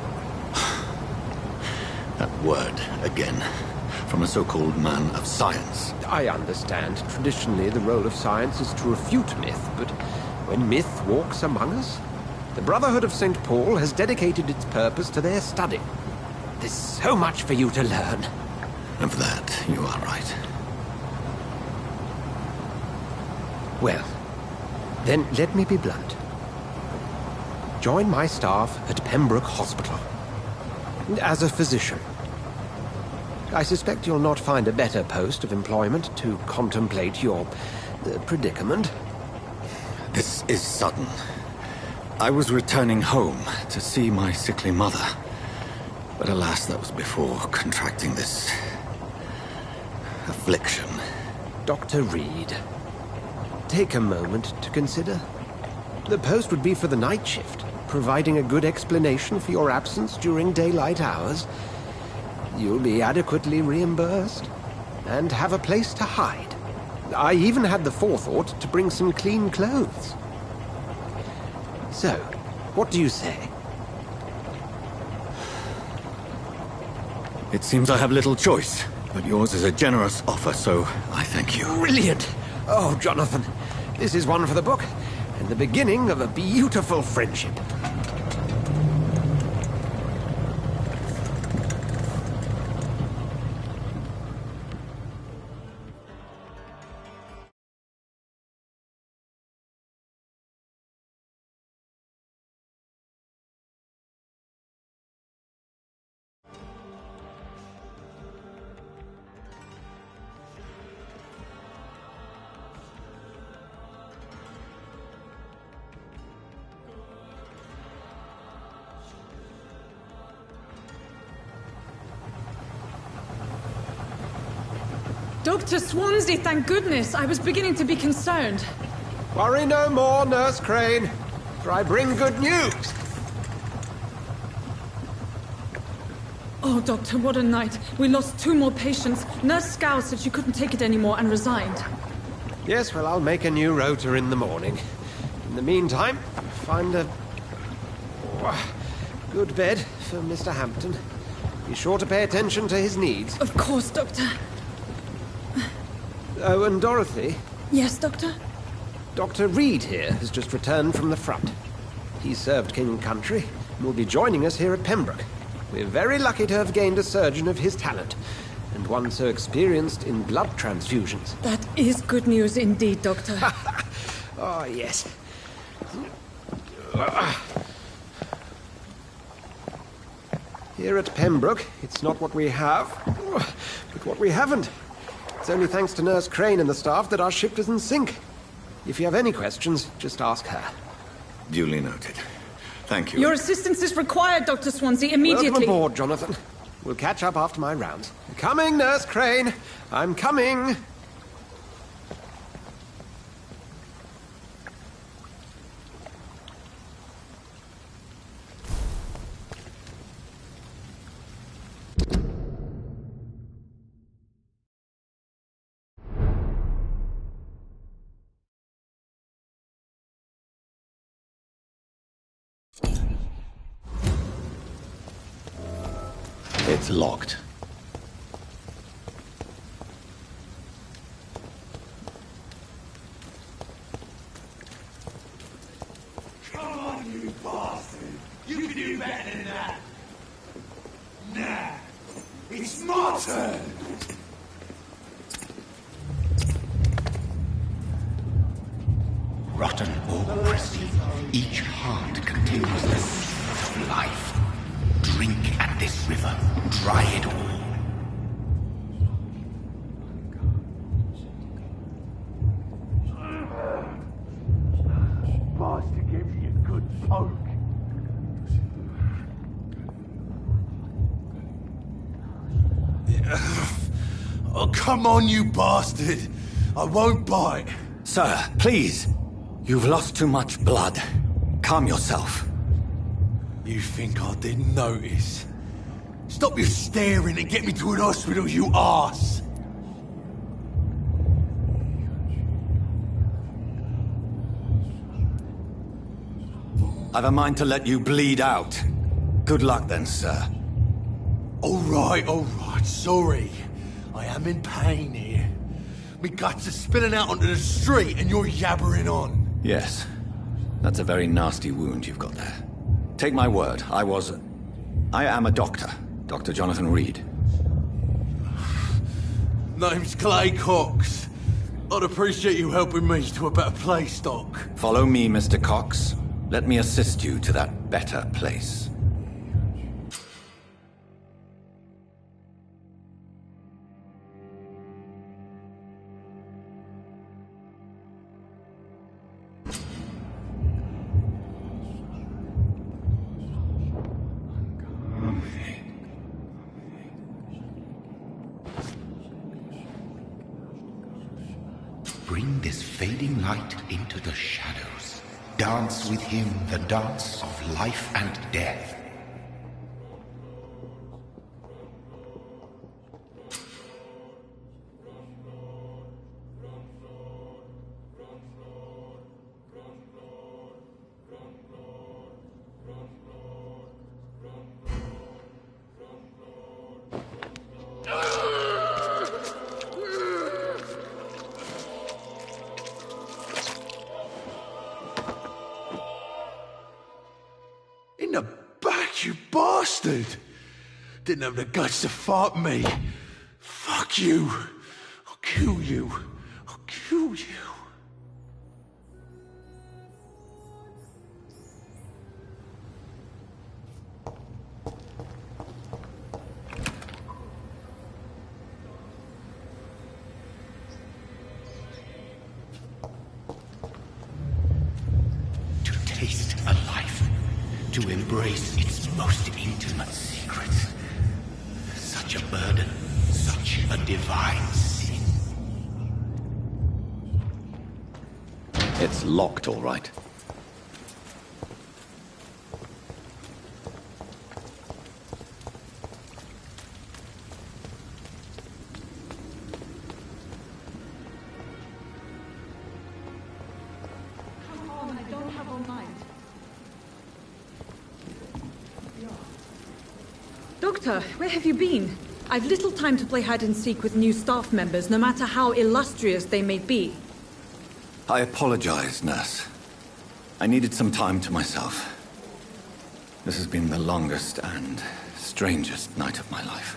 That word, again. From a so-called man of science. I understand. Traditionally, the role of science is to refute myth, but when myth walks among us, the Brotherhood of St. Paul has dedicated its purpose to their study. There's so much for you to learn. Of that, you are right. Well, then let me be blunt. join my staff at Pembroke Hospital. As a physician. I suspect you'll not find a better post of employment to contemplate your predicament. This is sudden. I was returning home to see my sickly mother. But alas, that was before contracting this affliction. Dr. Reed, take a moment to consider. The post would be for the night shift, providing a good explanation for your absence during daylight hours. You'll be adequately reimbursed, and have a place to hide. I even had the forethought to bring some clean clothes. So, what do you say? It seems I have little choice, but yours is a generous offer, so I thank you. Brilliant! Oh, Jonathan, this is one for the book, and the beginning of a beautiful friendship. Dr. Swansea, thank goodness. I was beginning to be concerned. Worry no more, Nurse Crane, for I bring good news. Oh, Doctor, what a night. We lost 2 more patients. Nurse Scow said she couldn't take it anymore and resigned. Yes, well, I'll make a new rota in the morning. In the meantime, find a good bed for Mr. Hampton. Be sure to pay attention to his needs. Of course, Doctor. Oh, and Dorothy? Yes, Doctor? Dr. Reed here has just returned from the front. He served King and Country and will be joining us here at Pembroke. We're very lucky to have gained a surgeon of his talent, and one so experienced in blood transfusions. That is good news indeed, Doctor. Oh, yes. Here at Pembroke, it's not what we have, but what we haven't. It's only thanks to Nurse Crane and the staff that our ship doesn't sink. If you have any questions, just ask her. Duly noted. Thank you. Your assistance is required, Dr. Swansea, immediately. Welcome aboard, Jonathan. We'll catch up after my rounds. Coming, Nurse Crane. I'm coming. It's locked. Come on, you bastard! You can do better than that! Nah! It's my turn! Rotten or pristine, each heart contains the seed of life. Drink at this river, dry it all. Bastard gave me a good poke. Oh, come on, you bastard! I won't bite. Sir, please. You've lost too much blood. Calm yourself. You think I didn't notice? Stop your staring and get me to an hospital, you arse! I've a mind to let you bleed out. Good luck then, sir. All right, sorry. I am in pain here. Me guts are spilling out onto the street and you're yabbering on. Yes. That's a very nasty wound you've got there. Take my word, I am a doctor. Dr. Jonathan Reed. Name's Clay Cox. I'd appreciate you helping me to a better place, Doc. Follow me, Mr. Cox. Let me assist you to that better place. Bring this fading light into the shadows. Dance with him the dance of life and death. In the back, you bastard! Didn't have the guts to fight me. Fuck you. I'll kill you. I'll kill you. To taste a life, to embrace its most intimate secrets. Such a burden, such a divine sin. It's locked, all right. Come on, I don't have all night. Doctor, where have you been? I've little time to play hide and seek with new staff members, no matter how illustrious they may be. I apologize, nurse. I needed some time to myself. This has been the longest and strangest night of my life.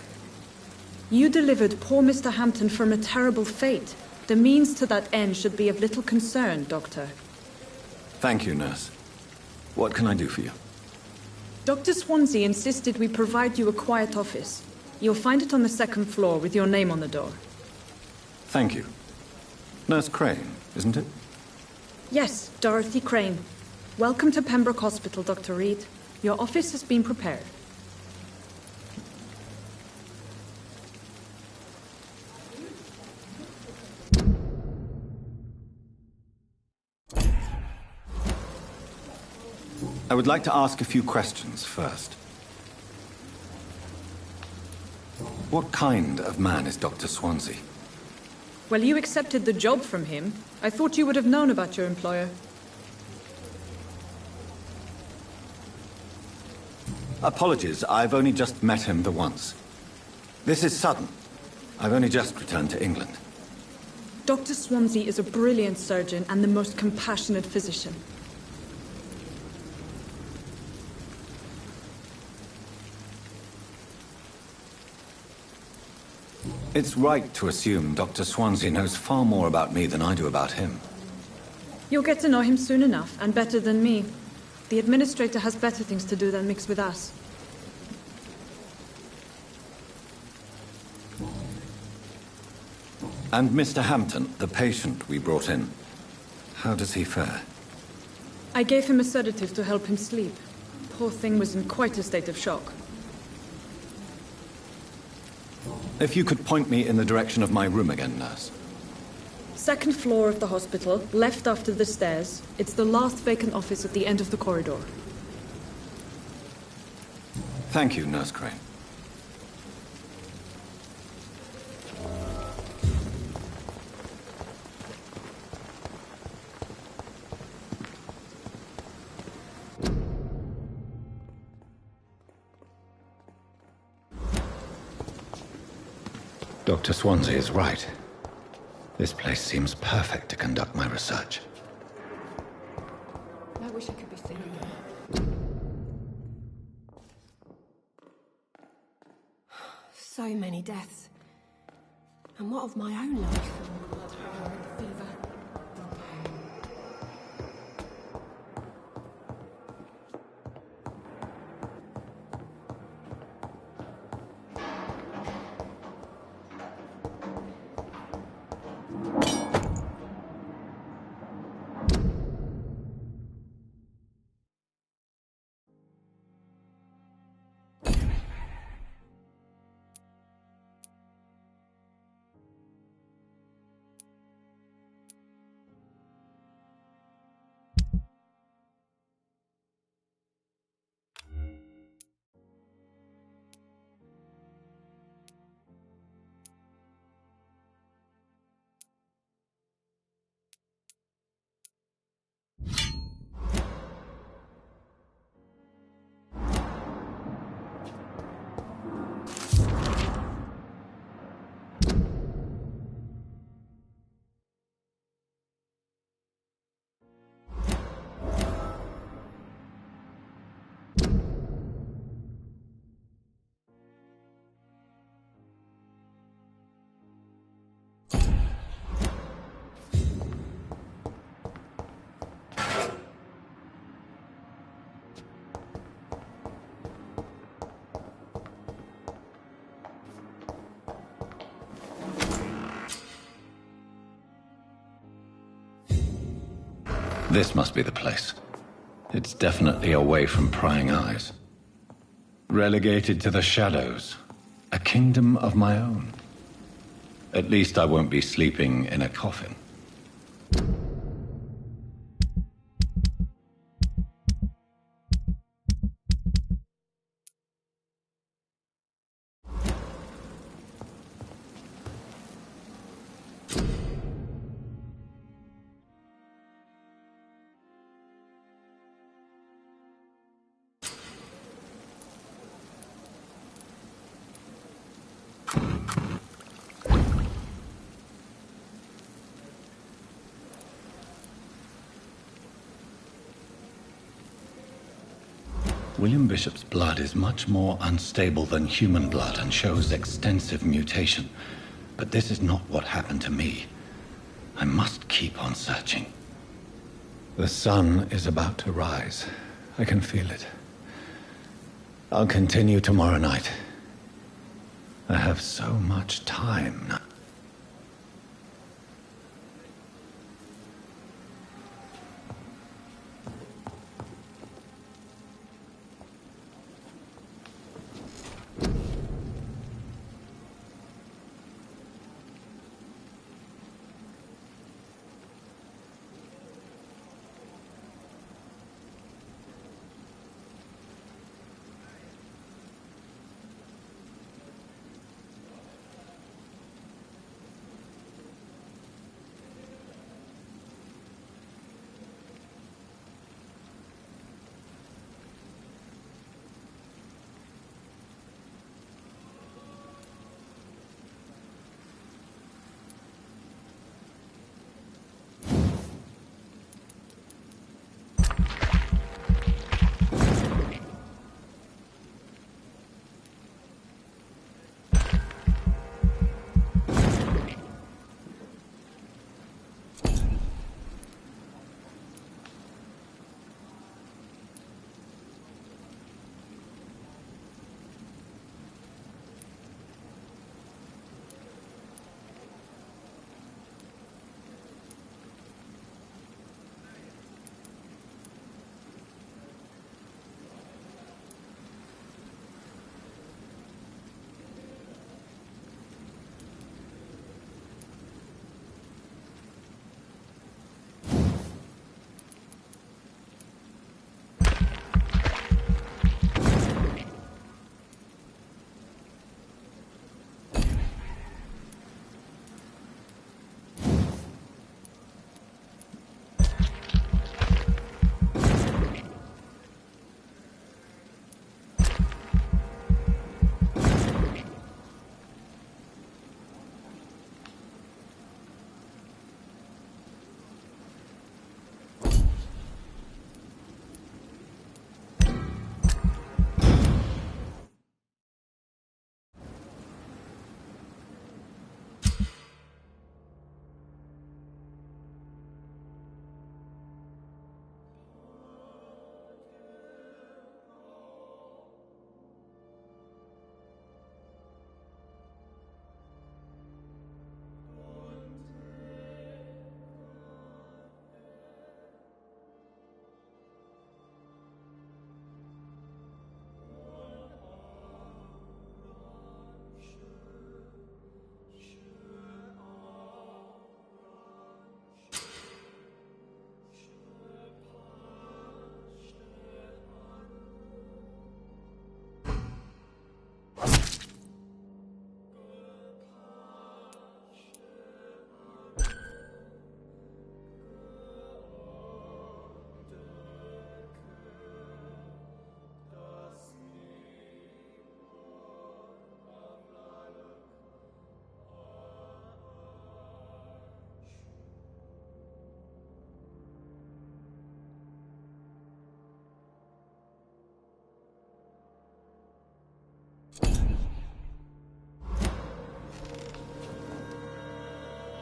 You delivered poor Mr. Hampton from a terrible fate. The means to that end should be of little concern, Doctor. Thank you, nurse. What can I do for you? Dr. Swansea insisted we provide you a quiet office. You'll find it on the second floor with your name on the door. Thank you. Nurse Crane, isn't it? Yes, Dorothy Crane. Welcome to Pembroke Hospital, Dr. Reed. Your office has been prepared. I would like to ask a few questions first. What kind of man is Dr. Swansea? Well, you accepted the job from him. I thought you would have known about your employer. Apologies, I've only just met him the once. This is sudden. I've only just returned to England. Dr. Swansea is a brilliant surgeon and the most compassionate physician. It's right to assume Dr. Swansea knows far more about me than I do about him. You'll get to know him soon enough, and better than me. The administrator has better things to do than mix with us. And Mr. Hampton, the patient we brought in, how does he fare? I gave him a sedative to help him sleep. Poor thing was in quite a state of shock. If you could point me in the direction of my room again, nurse. Second floor of the hospital, left after the stairs. It's the last vacant office at the end of the corridor. Thank you, Nurse Crane. Dr. Swansea is right. This place seems perfect to conduct my research. I wish I could be seen. So many deaths. And what of my own life? Fever. This must be the place. It's definitely away from prying eyes. Relegated to the shadows. A kingdom of my own. At least I won't be sleeping in a coffin. William Bishop's blood is much more unstable than human blood and shows extensive mutation. But this is not what happened to me. I must keep on searching. The sun is about to rise. I can feel it. I'll continue tomorrow night. I have so much time now.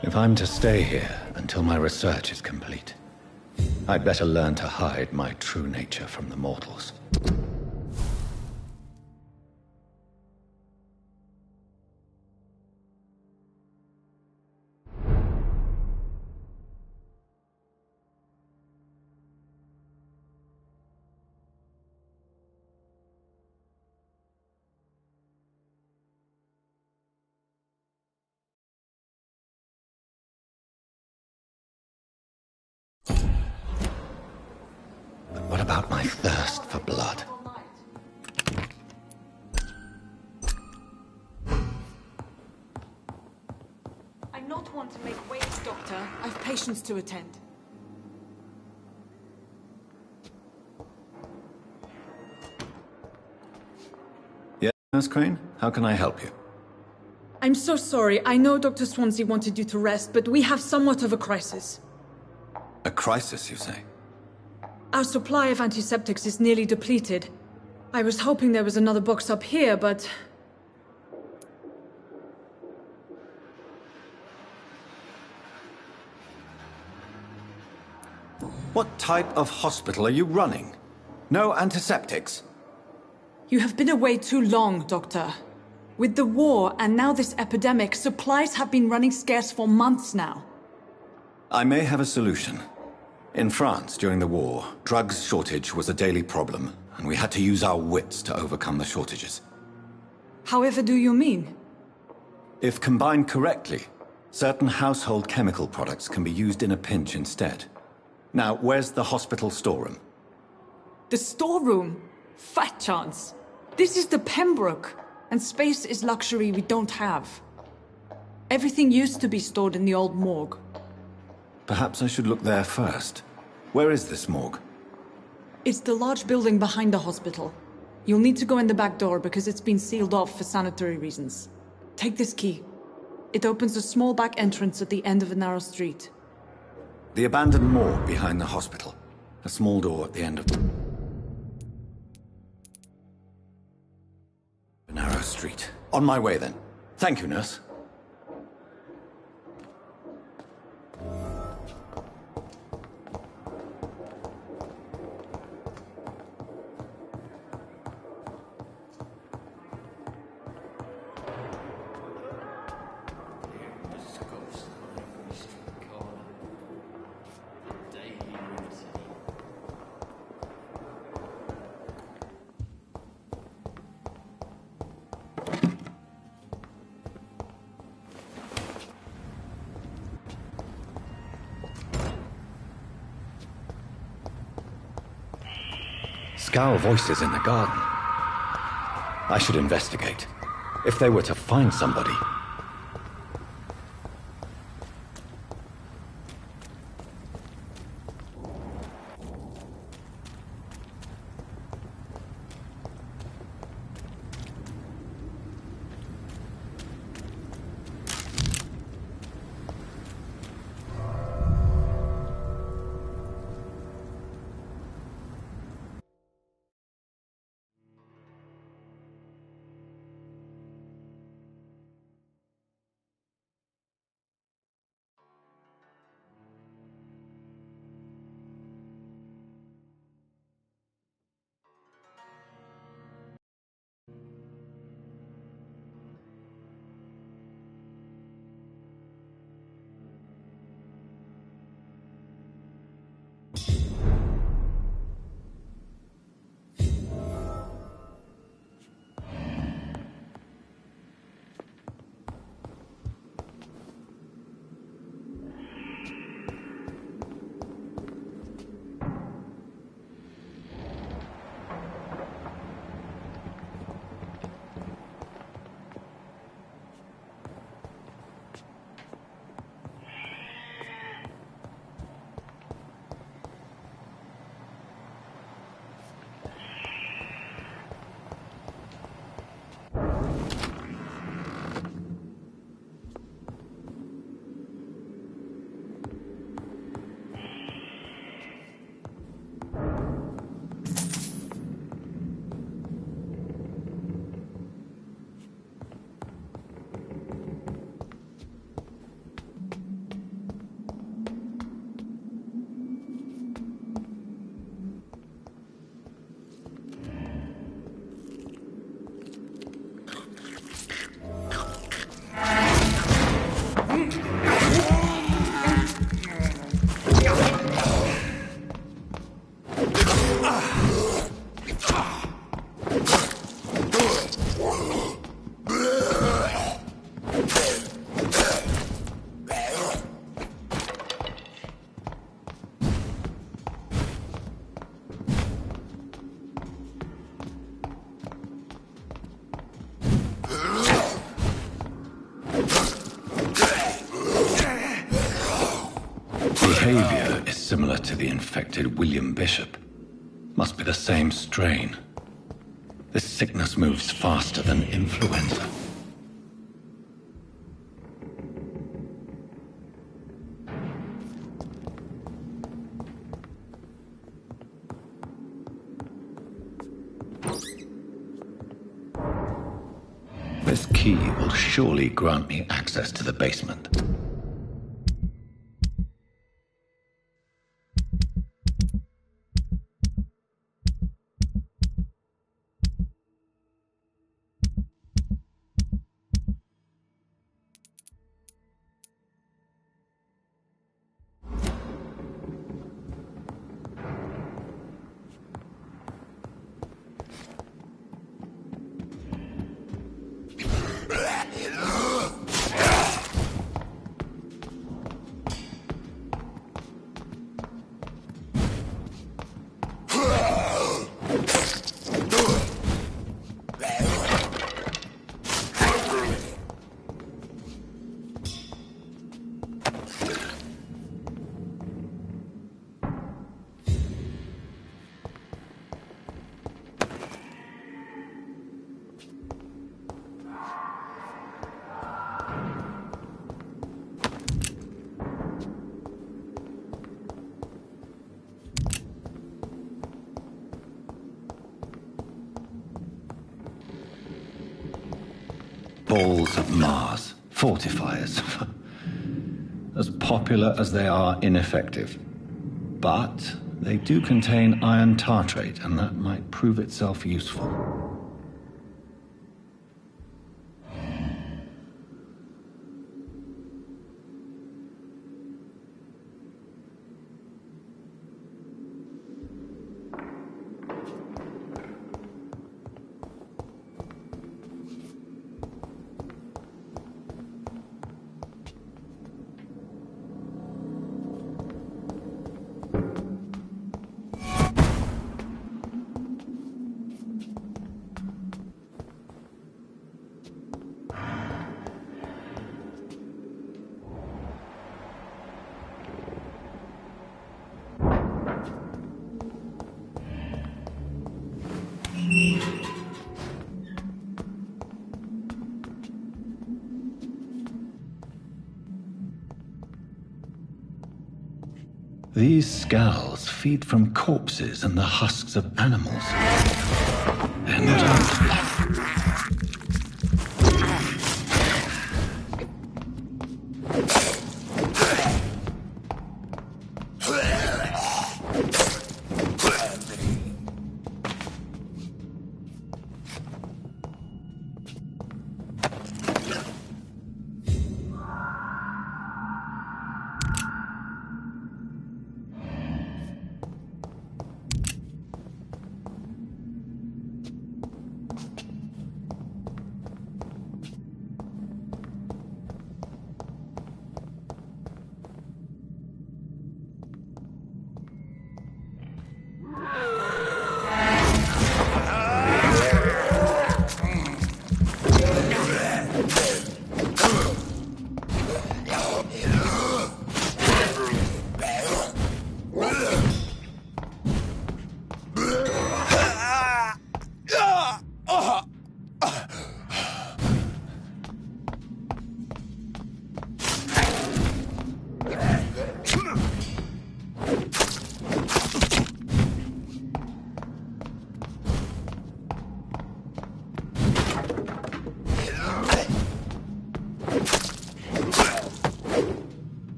If I'm to stay here until my research is complete, I'd better learn to hide my true nature from the mortals. about my thirst for blood. I'm not one to make waves, Doctor. I've patients to attend. Yes, Nurse Crane? How can I help you? I'm so sorry. I know Dr. Swansea wanted you to rest, but we have somewhat of a crisis. A crisis, you say? Our supply of antiseptics is nearly depleted. I was hoping there was another box up here, but... What type of hospital are you running? No antiseptics? You have been away too long, Doctor. With the war and now this epidemic, supplies have been running scarce for months now. I may have a solution. In France, during the war, drugs shortage was a daily problem, and we had to use our wits to overcome the shortages. However do you mean? If combined correctly, certain household chemical products can be used in a pinch instead. Now, where's the hospital storeroom? The storeroom? Fat chance. This is the Pembroke, and space is luxury we don't have. Everything used to be stored in the old morgue. Perhaps I should look there first. Where is this morgue? It's the large building behind the hospital. You'll need to go in the back door because it's been sealed off for sanitary reasons. Take this key. It opens a small back entrance at the end of a narrow street. The abandoned morgue behind the hospital. A small door at the end of a narrow street. On my way then. Thank you, nurse. Scowl voices in the garden. I should investigate. If they were to find somebody... behavior is similar to the infected William Bishop. Must be the same strain. This sickness moves faster than influenza. This key will surely grant me access to the basement. Balls of Mars, fortifiers. As popular as they are ineffective. But they do contain iron tartrate, and that might prove itself useful. These scowls feed from corpses and the husks of animals.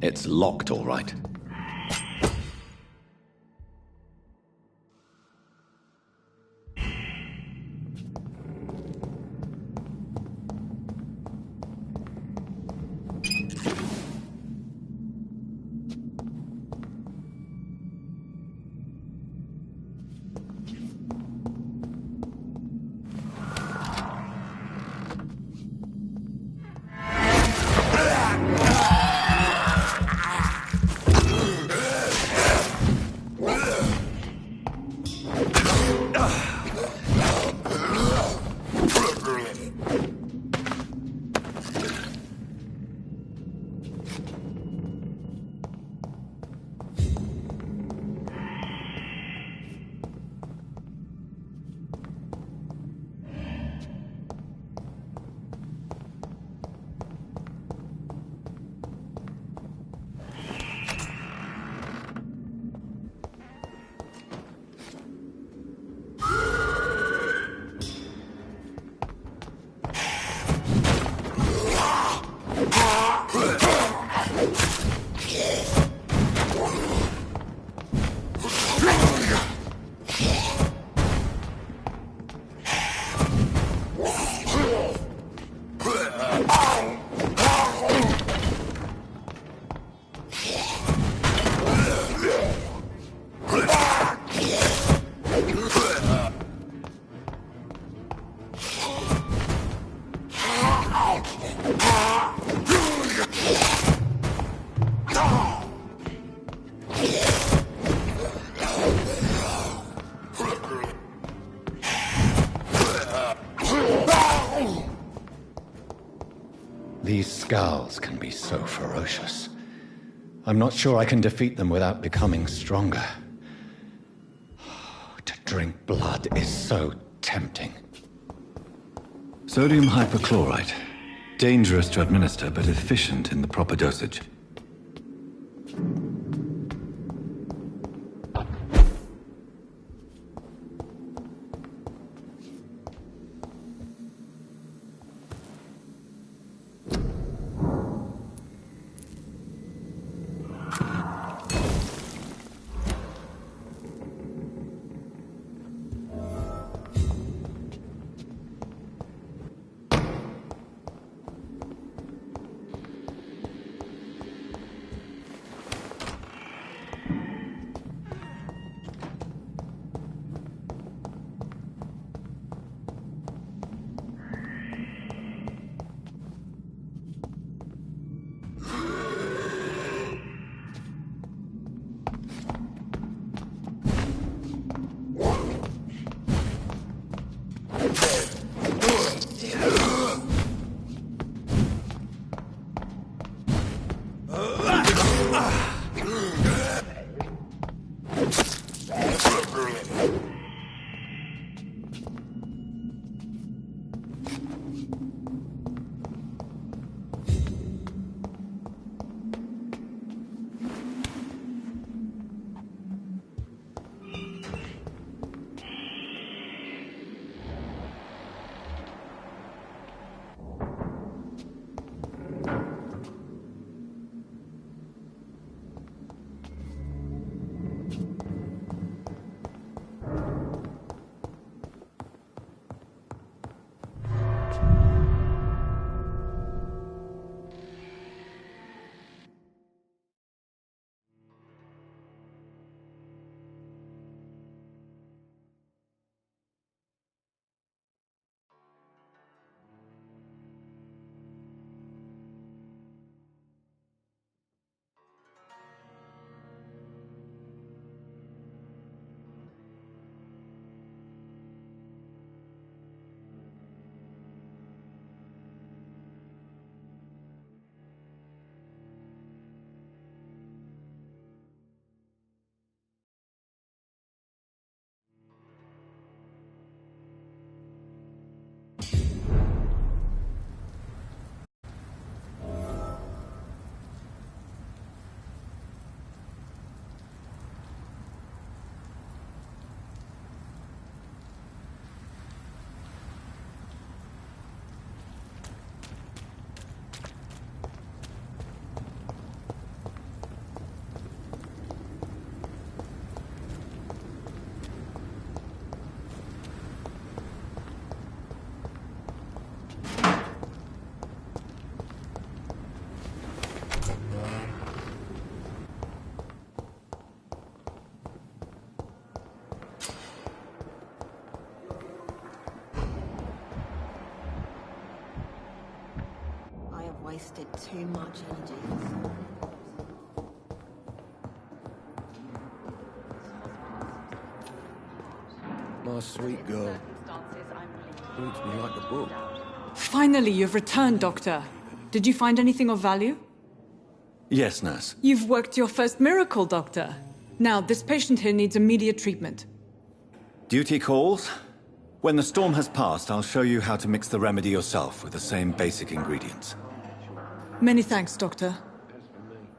It's locked, all right. These scowls can be so ferocious. I'm not sure I can defeat them without becoming stronger. To drink blood is so tempting. Sodium hypochlorite. Dangerous to administer, but efficient in the proper dosage. Wasted too much energy. My sweet girl. Reads me like a book. Finally, you've returned, Doctor. Did you find anything of value? Yes, nurse. You've worked your first miracle, Doctor. Now, this patient here needs immediate treatment. Duty calls. When the storm has passed, I'll show you how to mix the remedy yourself with the same basic ingredients. Many thanks, Doctor.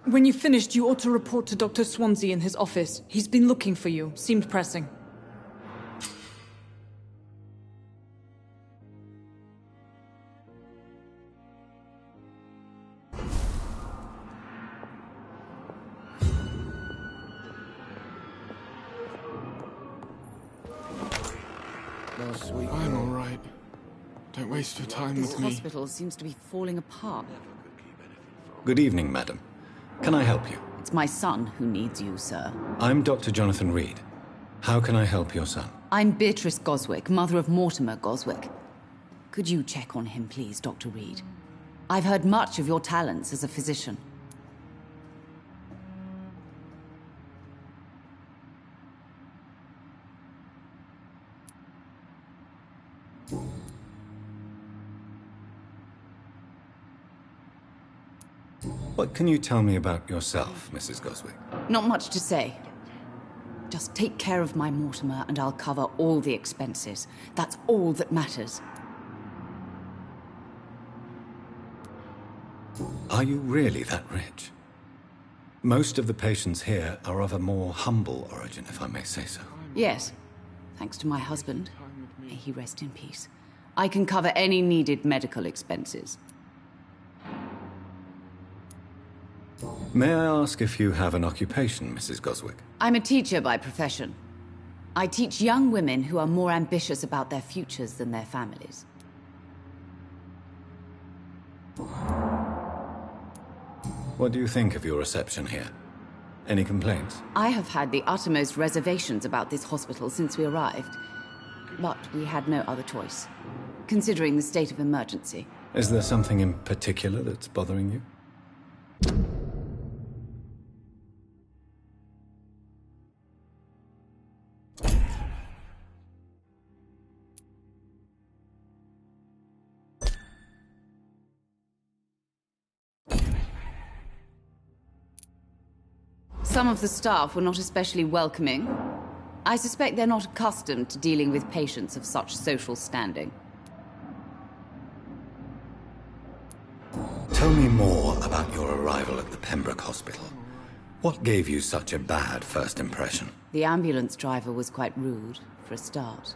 When you've finished, you ought to report to Dr. Swansea in his office. He's been looking for you. Seemed pressing. last sweet. I'm all right. Don't waste your time This with me. hospital seems to be falling apart. Good evening, madam. Can I help you? It's my son who needs you, sir. I'm Dr. Jonathan Reed. How can I help your son? I'm Beatrice Goswick, mother of Mortimer Goswick. Could you check on him, please, Dr. Reed? I've heard much of your talents as a physician. What can you tell me about yourself, Mrs. Goswick? Not much to say. Just take care of my Mortimer and I'll cover all the expenses. That's all that matters. Are you really that rich? Most of the patients here are of a more humble origin, if I may say so. Yes. Thanks to my husband. May he rest in peace. I can cover any needed medical expenses. May I ask if you have an occupation, Mrs. Goswick? I'm a teacher by profession. I teach young women who are more ambitious about their futures than their families. What do you think of your reception here? Any complaints? I have had the uttermost reservations about this hospital since we arrived. But we had no other choice, considering the state of emergency. Is there something in particular that's bothering you? Some of the staff were not especially welcoming. I suspect they're not accustomed to dealing with patients of such social standing. Tell me more about your arrival at the Pembroke Hospital. What gave you such a bad first impression? The ambulance driver was quite rude, for a start.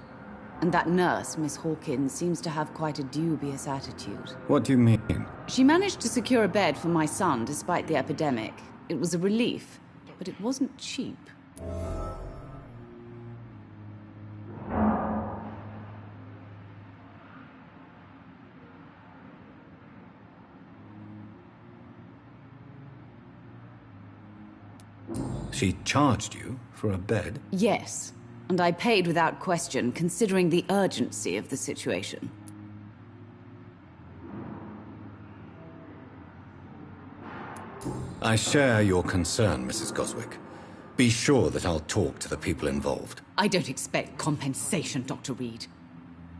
And that nurse, Miss Hawkins, seems to have quite a dubious attitude. What do you mean? She managed to secure a bed for my son despite the epidemic. It was a relief, but it wasn't cheap. She charged you for a bed? Yes, and I paid without question, considering the urgency of the situation. I share your concern, Mrs. Goswick. Be sure that I'll talk to the people involved. I don't expect compensation, Dr. Reed.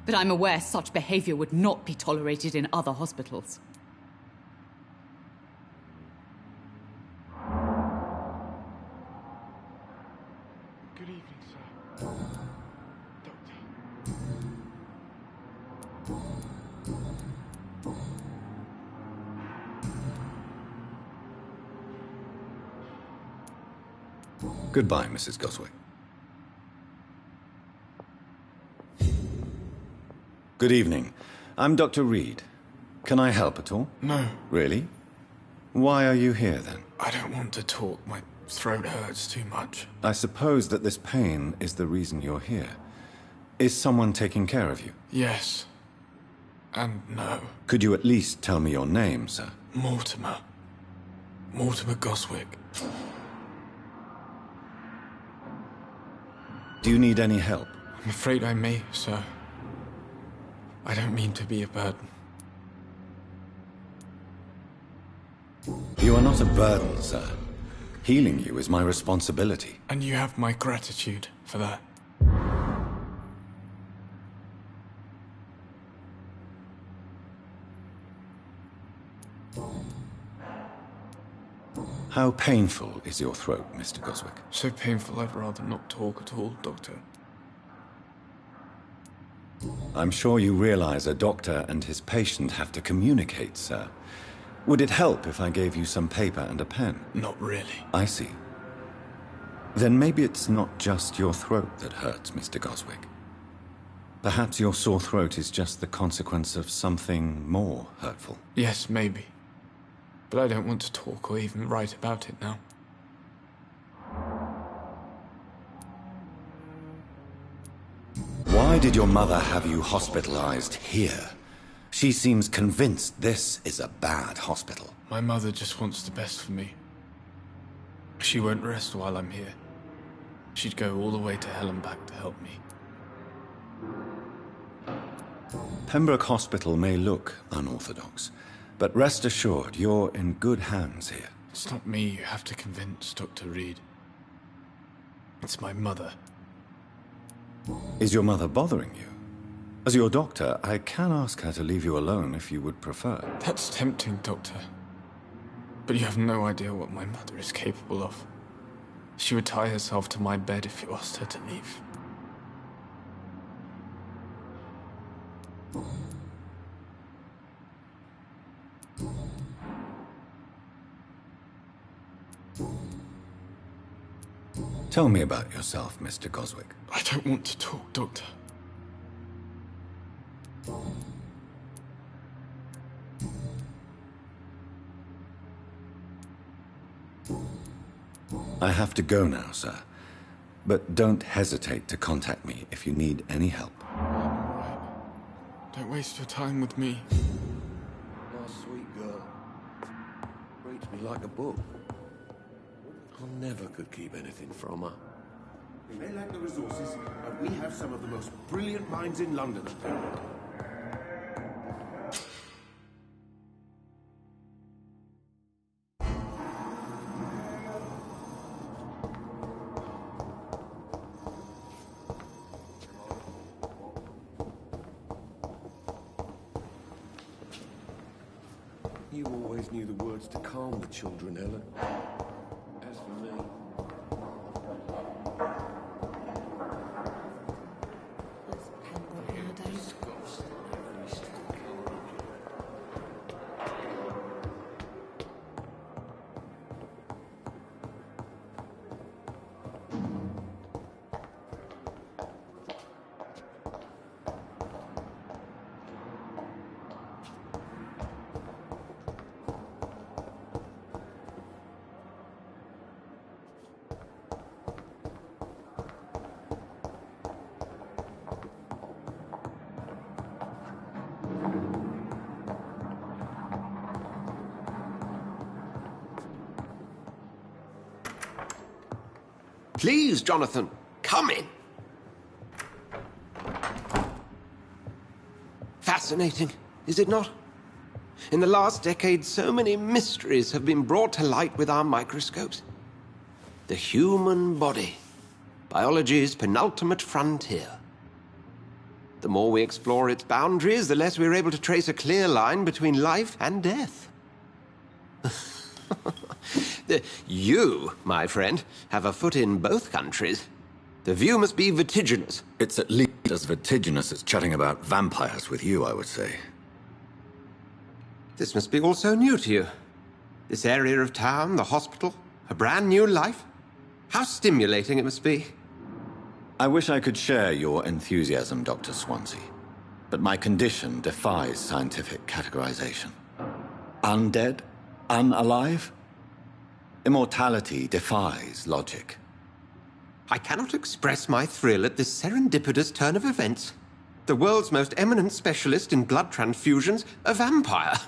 But I'm aware such behavior would not be tolerated in other hospitals. Good evening, sir. Goodbye, Mrs. Goswick. Good evening. I'm Dr. Reed. Can I help at all? No. Really? Why are you here, then? I don't want to talk. My throat hurts too much. I suppose that this pain is the reason you're here. Is someone taking care of you? Yes. And no. Could you at least tell me your name, sir? Mortimer. Mortimer Goswick. Do you need any help? I'm afraid I may, sir. I don't mean to be a burden. You are not a burden, sir. Healing you is my responsibility. And you have my gratitude for that. How painful is your throat, Mr. Goswick? So painful I'd rather not talk at all, Doctor. I'm sure you realize a doctor and his patient have to communicate, sir. Would it help if I gave you some paper and a pen? Not really. I see. Then maybe it's not just your throat that hurts, Mr. Goswick. Perhaps your sore throat is just the consequence of something more hurtful. Yes, maybe. But I don't want to talk or even write about it now. Why did your mother have you hospitalized here? She seems convinced this is a bad hospital. My mother just wants the best for me. She won't rest while I'm here. She'd go all the way to hell and back to help me. Pembroke Hospital may look unorthodox, but rest assured you're in good hands here. It's not me you have to convince, Dr. Reed. It's my mother. Is your mother bothering you? As your doctor, I can ask her to leave you alone if you would prefer. That's tempting, Doctor. But you have no idea what my mother is capable of. She would tie herself to my bed if you asked her to leave. Tell me about yourself, Mr. Goswick. I don't want to talk, Doctor. I have to go now, sir. But don't hesitate to contact me if you need any help. Right. Don't waste your time with me. Nice, sweet girl. Reads me like a book. I never could keep anything from her. We may lack the resources, but we have some of the most brilliant minds in London, apparently. You always knew the words to calm the children, Ellen. As for me... Please, Jonathan, come in. Fascinating, is it not? In the last decade, so many mysteries have been brought to light with our microscopes. The human body, biology's penultimate frontier. The more we explore its boundaries, the less we're able to trace a clear line between life and death. You, my friend, have a foot in both countries. The view must be vertiginous. It's at least as vertiginous as chatting about vampires with you, I would say. This must be all so new to you. This area of town, the hospital, a brand new life. How stimulating it must be. I wish I could share your enthusiasm, Dr. Swansea. But my condition defies scientific categorization. Undead? Unalive? Immortality defies logic. I cannot express my thrill at this serendipitous turn of events. The world's most eminent specialist in blood transfusions, a vampire.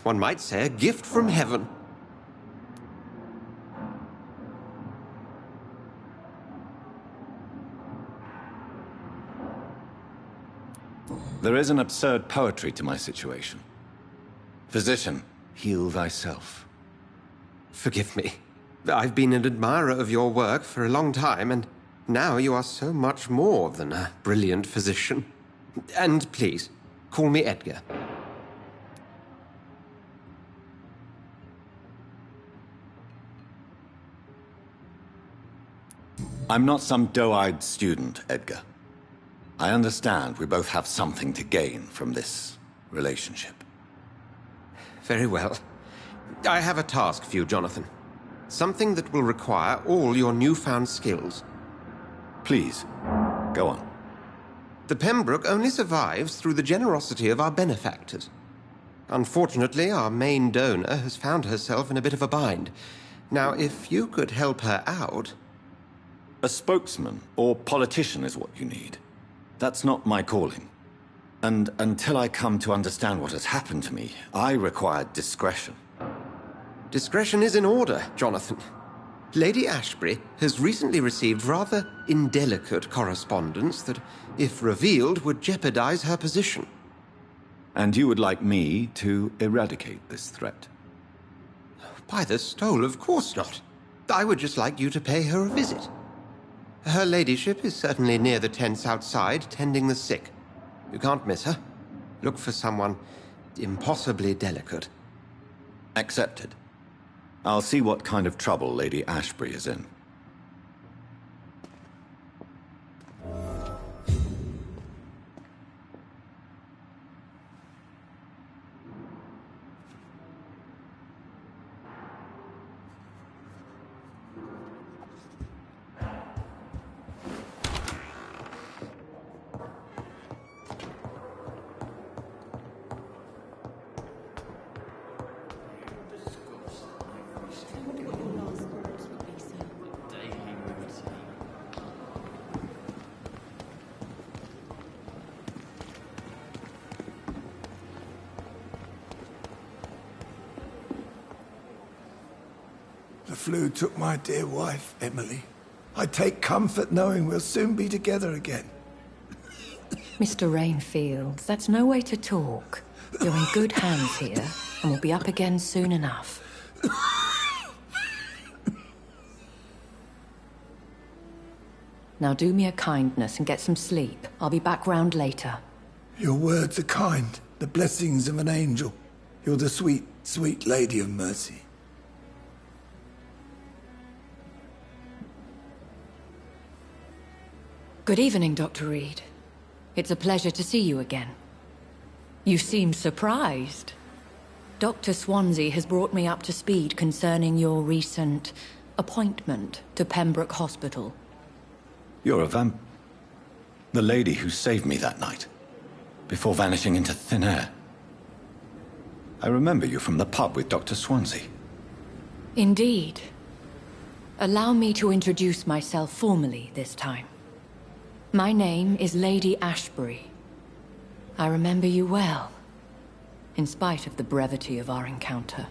One might say a gift from heaven. There is an absurd poetry to my situation. Physician, heal thyself. Forgive me. I've been an admirer of your work for a long time, and now you are so much more than a brilliant physician. And please, call me Edgar. I'm not some doe-eyed student, Edgar. I understand we both have something to gain from this relationship. Very well. I have a task for you, Jonathan. Something that will require all your newfound skills. Please, go on. The Pembroke only survives through the generosity of our benefactors. Unfortunately, our main donor has found herself in a bit of a bind. Now, if you could help her out... A spokesman or politician is what you need. That's not my calling. And until I come to understand what has happened to me, I require discretion. Discretion is in order, Jonathan. Lady Ashbury has recently received rather indelicate correspondence that, if revealed, would jeopardize her position. And you would like me to eradicate this threat? By the stole, of course not. I would just like you to pay her a visit. Her ladyship is certainly near the tents outside, tending the sick. You can't miss her. Look for someone impossibly delicate. Accepted. I'll see what kind of trouble Lady Ashbury is in. The flu took my dear wife, Emily. I take comfort knowing we'll soon be together again. Mr. Rainfield, that's no way to talk. You're in good hands here, and we'll be up again soon enough. Now do me a kindness and get some sleep. I'll be back round later. Your words are kind, the blessings of an angel. You're the sweet, sweet Lady of Mercy. Good evening, Dr. Reed. It's a pleasure to see you again. You seem surprised. Dr. Swansea has brought me up to speed concerning your recent appointment to Pembroke Hospital. You're a the lady who saved me that night, before vanishing into thin air. I remember you from the pub with Dr. Swansea. Indeed. Allow me to introduce myself formally this time. My name is Lady Ashbury. I remember you well, in spite of the brevity of our encounter.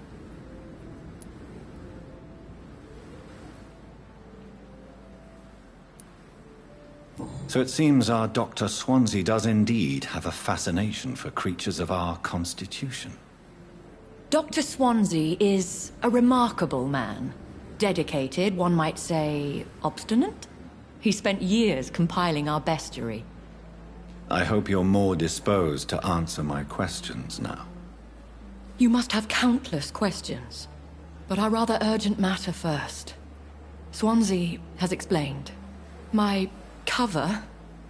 So it seems our Dr. Swansea does indeed have a fascination for creatures of our constitution. Dr. Swansea is a remarkable man. Dedicated, one might say, obstinate? He spent years compiling our bestiary. I hope you're more disposed to answer my questions now. You must have countless questions, but our rather urgent matter first. Swansea has explained. My cover,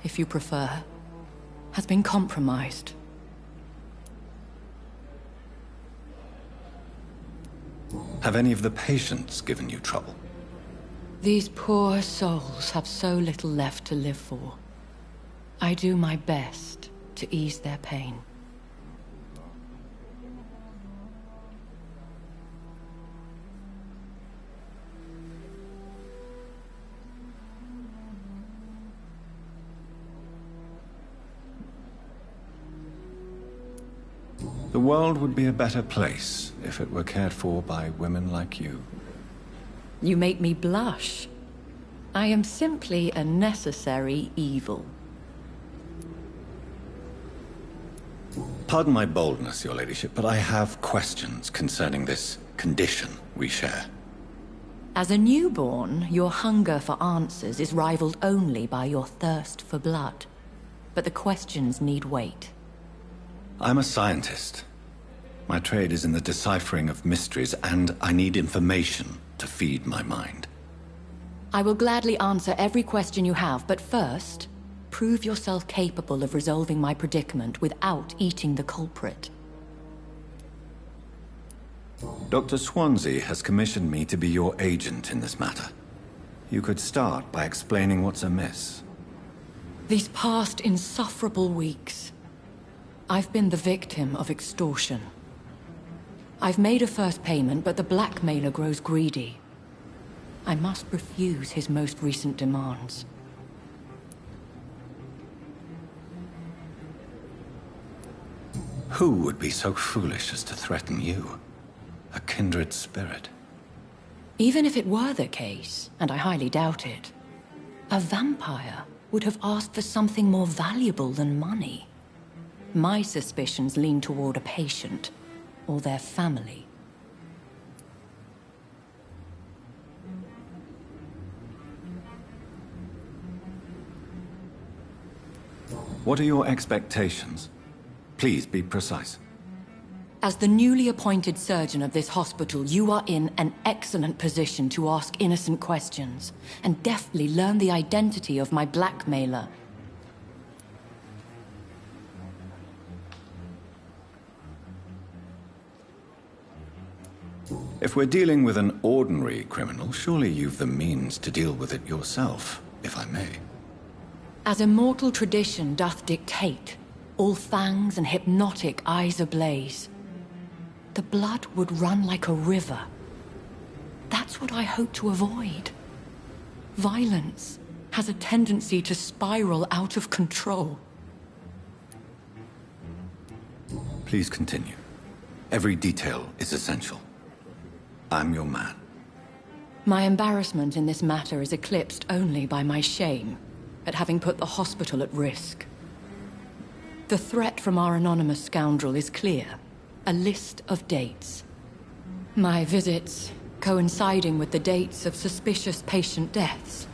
if you prefer, has been compromised. Have any of the patients given you trouble? These poor souls have so little left to live for. I do my best to ease their pain. The world would be a better place if it were cared for by women like you. You make me blush. I am simply a necessary evil. Pardon my boldness, your ladyship, but I have questions concerning this condition we share. As a newborn, your hunger for answers is rivaled only by your thirst for blood. But the questions need wait. I'm a scientist. My trade is in the deciphering of mysteries, and I need information to feed my mind. I will gladly answer every question you have, but first, prove yourself capable of resolving my predicament without eating the culprit. Dr. Swansea has commissioned me to be your agent in this matter. You could start by explaining what's amiss. These past insufferable weeks, I've been the victim of extortion. I've made a first payment, but the blackmailer grows greedy. I must refuse his most recent demands. Who would be so foolish as to threaten you? A kindred spirit. Even if it were the case, and I highly doubt it, a vampire would have asked for something more valuable than money. My suspicions lean toward a patient, or their family. What are your expectations? Please be precise. As the newly appointed surgeon of this hospital, you are in an excellent position to ask innocent questions, and deftly learn the identity of my blackmailer. If we're dealing with an ordinary criminal, surely you've the means to deal with it yourself, if I may. As immortal tradition doth dictate, all fangs and hypnotic eyes ablaze, the blood would run like a river. That's what I hope to avoid. Violence has a tendency to spiral out of control. Please continue. Every detail is essential. I'm your man. My embarrassment in this matter is eclipsed only by my shame at having put the hospital at risk. The threat from our anonymous scoundrel is clear. A list of dates. My visits coinciding with the dates of suspicious patient deaths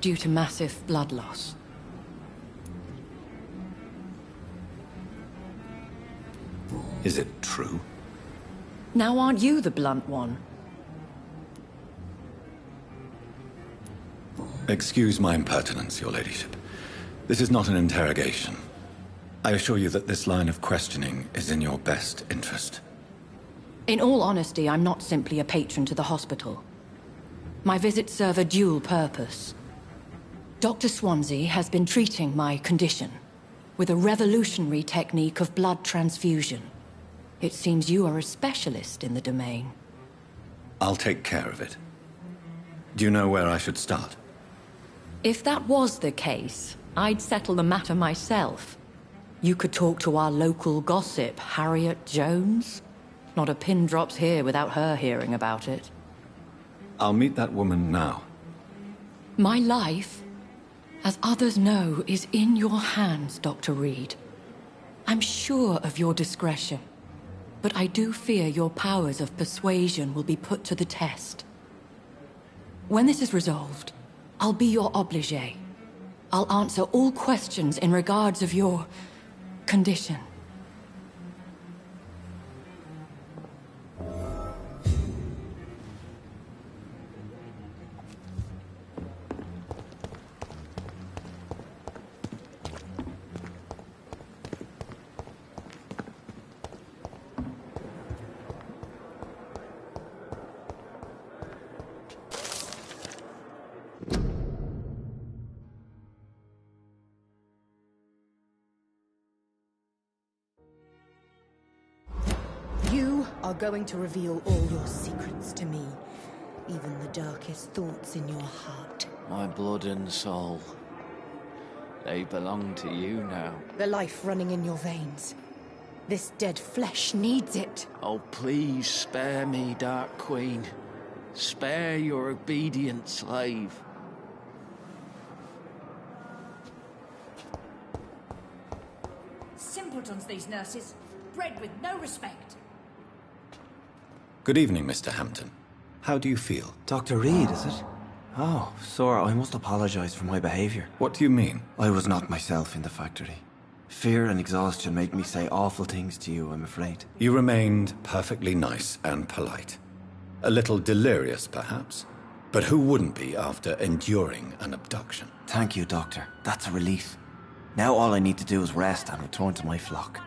due to massive blood loss. Is it true? Now aren't you the blunt one? Excuse my impertinence, your ladyship. This is not an interrogation. I assure you that this line of questioning is in your best interest. In all honesty, I'm not simply a patron to the hospital. My visits serve a dual purpose. Dr. Swansea has been treating my condition with a revolutionary technique of blood transfusion. It seems you are a specialist in the domain. I'll take care of it. Do you know where I should start? If that was the case, I'd settle the matter myself. You could talk to our local gossip, Harriet Jones. Not a pin drops here without her hearing about it. I'll meet that woman now. My life, as others know, is in your hands, Dr. Reed. I'm sure of your discretion, but I do fear your powers of persuasion will be put to the test. When this is resolved, I'll be your obligé. I'll answer all questions in regards of your condition. You are going to reveal all your secrets to me, even the darkest thoughts in your heart. My blood and soul, they belong to you now. The life running in your veins. This dead flesh needs it. Oh, please spare me, Dark Queen. Spare your obedient slave. Simpletons, these nurses. Bred with no respect. Good evening, Mr. Hampton. How do you feel? Dr. Reed, is it? Oh, sir, I must apologize for my behavior. What do you mean? I was not myself in the factory. Fear and exhaustion made me say awful things to you, I'm afraid. You remained perfectly nice and polite. A little delirious, perhaps. But who wouldn't be after enduring an abduction? Thank you, Doctor. That's a relief. Now all I need to do is rest and return to my flock.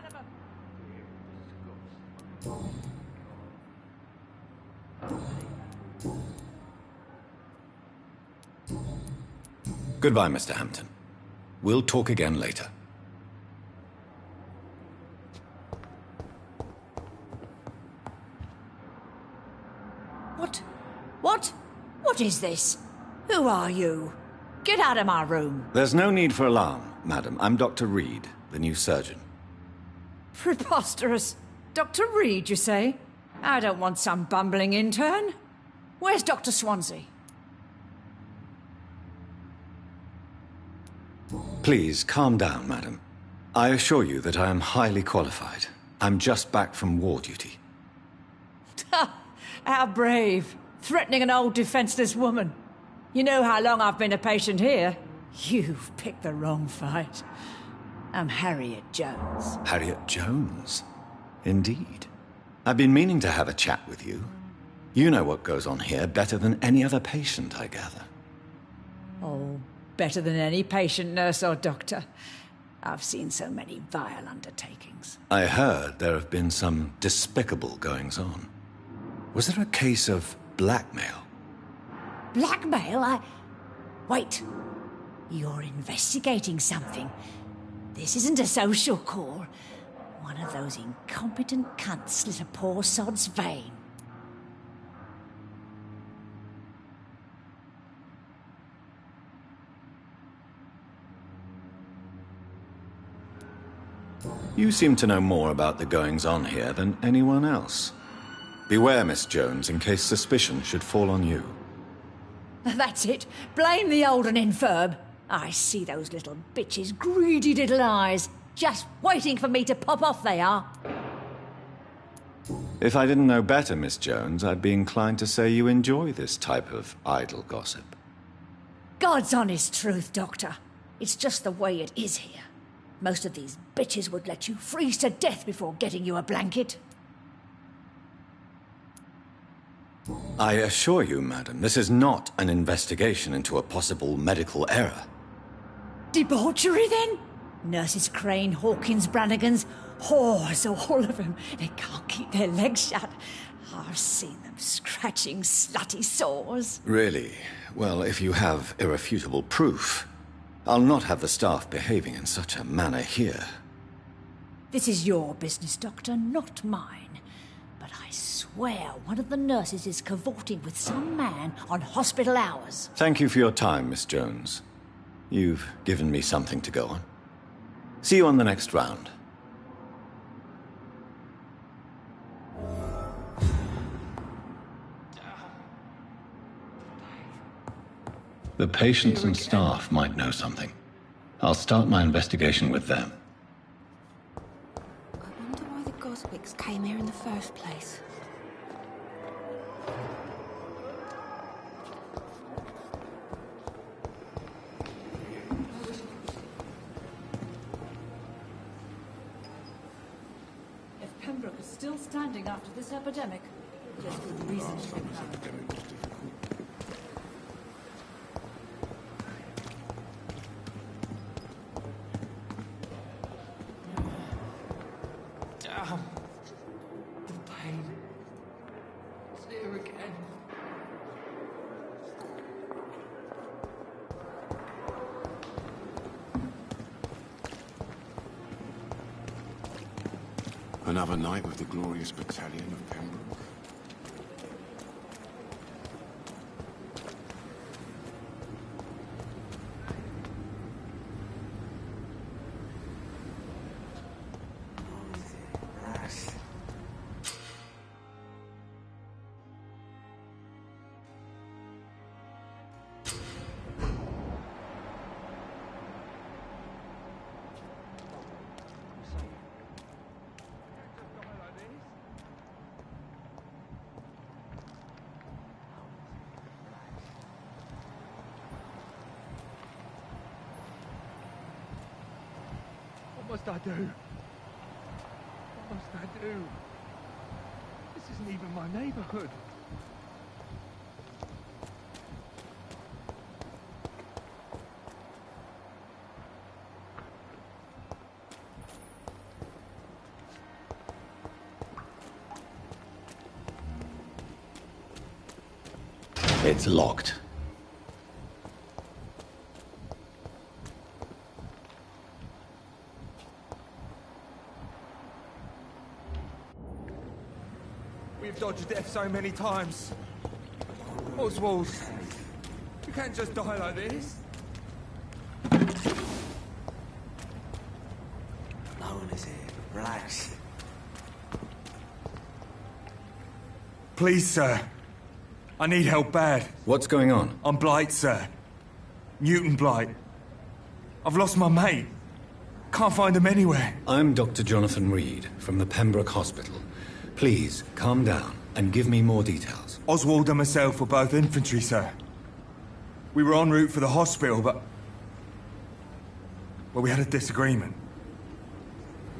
Goodbye, Mr. Hampton. We'll talk again later. What is this? Who are you? Get out of my room. There's no need for alarm, madam. I'm Dr. Reed, the new surgeon. Preposterous. Dr. Reed, you say? I don't want some bumbling intern. Where's Dr. Swansea? Please, calm down, madam. I assure you that I am highly qualified. I'm just back from war duty. How brave. Threatening an old defenseless woman. You know how long I've been a patient here? You've picked the wrong fight. I'm Harriet Jones. Harriet Jones? Indeed. I've been meaning to have a chat with you. You know what goes on here better than any other patient, I gather. Oh, better than any patient, nurse or doctor. I've seen so many vile undertakings. I heard there have been some despicable goings-on. Was there a case of blackmail? Blackmail? Wait. You're investigating something. This isn't a social call. One of those incompetent cunts slit a poor sod's vein. You seem to know more about the goings-on here than anyone else. Beware, Miss Jones, in case suspicion should fall on you. That's it. Blame the old and infirm. I see those little bitches' greedy little eyes. Just waiting for me to pop off, they are. If I didn't know better, Miss Jones, I'd be inclined to say you enjoy this type of idle gossip. God's honest truth, Doctor. It's just the way it is here. Most of these bitches would let you freeze to death before getting you a blanket. I assure you, madam, this is not an investigation into a possible medical error. Debauchery, then? Nurses Crane, Hawkins, Brannigans, whores, all of them. They can't keep their legs shut. I've seen them scratching slutty sores. Really? Well, if you have irrefutable proof, I'll not have the staff behaving in such a manner here. This is your business, Doctor, not mine. But I swear one of the nurses is cavorting with some man on hospital hours. Thank you for your time, Miss Jones. You've given me something to go on. See you on the next round. The patients and staff might know something. I'll start my investigation with them. I wonder why the Goswicks came here in the first place. If Pembroke is still standing after this epidemic, there's good reason to think that. The pain. It's here again. Another night with the glorious battalion of Pembroke. What must I do? What must I do? This isn't even my neighborhood. It's locked. We've dodged death so many times. Oswald, you can't just die like this. No one is here. Relax. Please, sir. I need help bad. What's going on? I'm Blight, sir. Newton Blight. I've lost my mate. Can't find him anywhere. I'm Dr. Jonathan Reed from the Pembroke Hospital. Please, calm down and give me more details. Oswald and myself were both infantry, sir. We were en route for the hospital, but... well, we had a disagreement.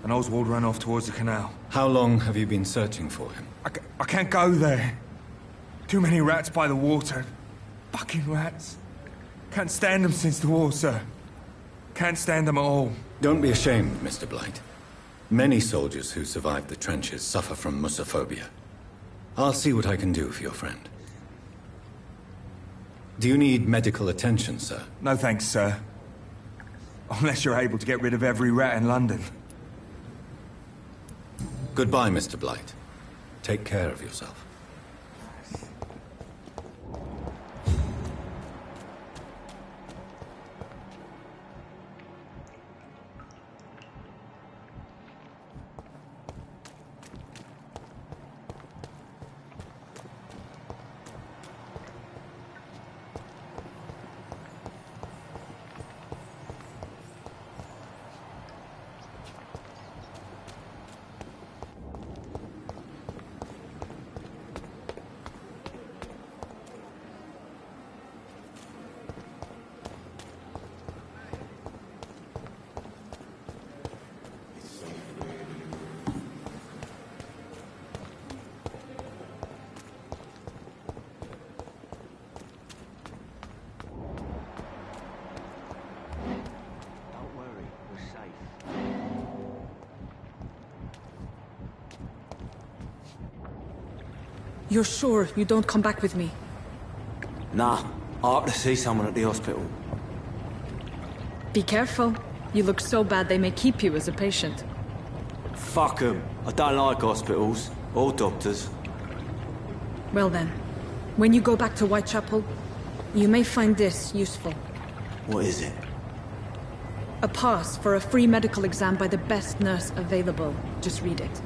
And Oswald ran off towards the canal. How long have you been searching for him? I can't go there. Too many rats by the water. Fucking rats. Can't stand them since the war, sir. Can't stand them at all. Don't be ashamed, Mr. Blight. Many soldiers who survived the trenches suffer from musophobia. I'll see what I can do for your friend. Do you need medical attention, sir? No thanks, sir. Unless you're able to get rid of every rat in London. Goodbye, Mr. Blight. Take care of yourself. You're sure you don't come back with me? Nah, I ought to see someone at the hospital. Be careful. You look so bad they may keep you as a patient. Fuck 'em. I don't like hospitals. Or doctors. Well then, when you go back to Whitechapel, you may find this useful. What is it? A pass for a free medical exam by the best nurse available. Just read it.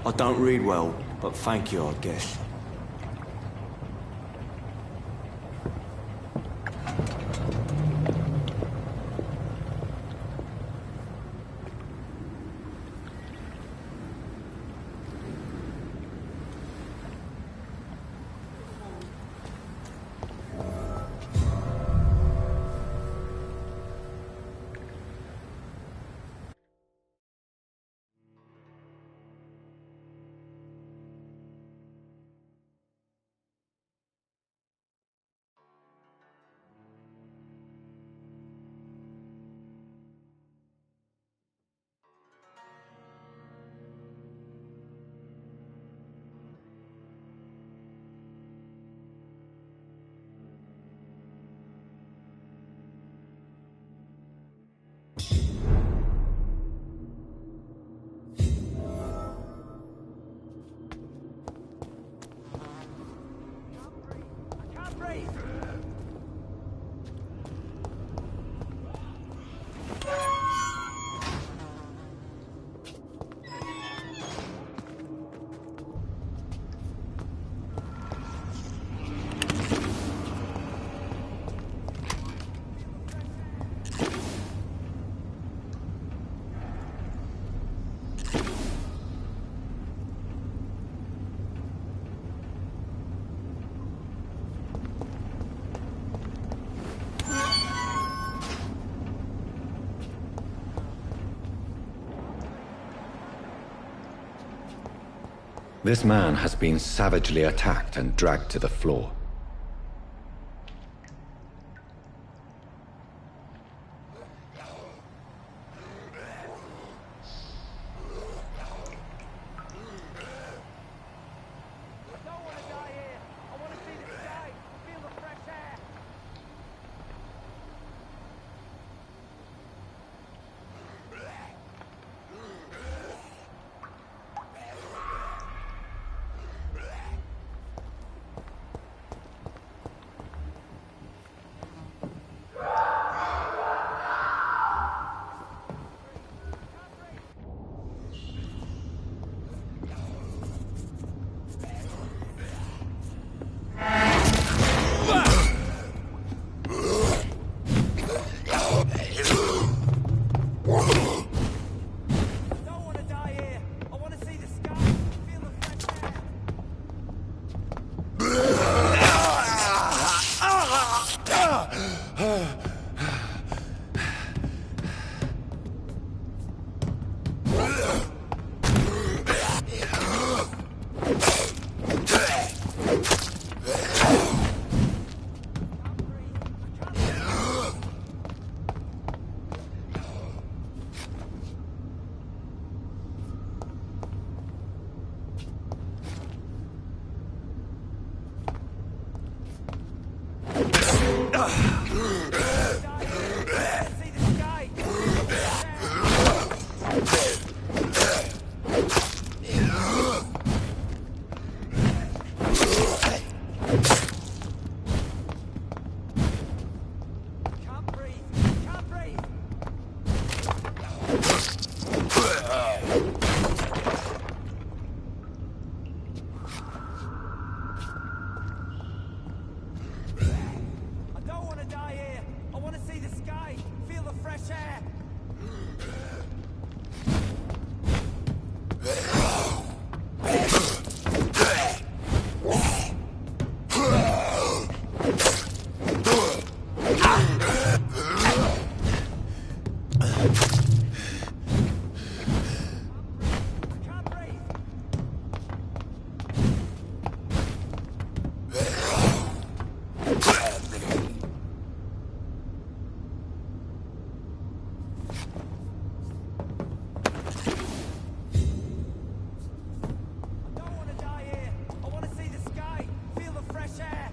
I don't read well, but thank you, I guess. This man has been savagely attacked and dragged to the floor. fresh air!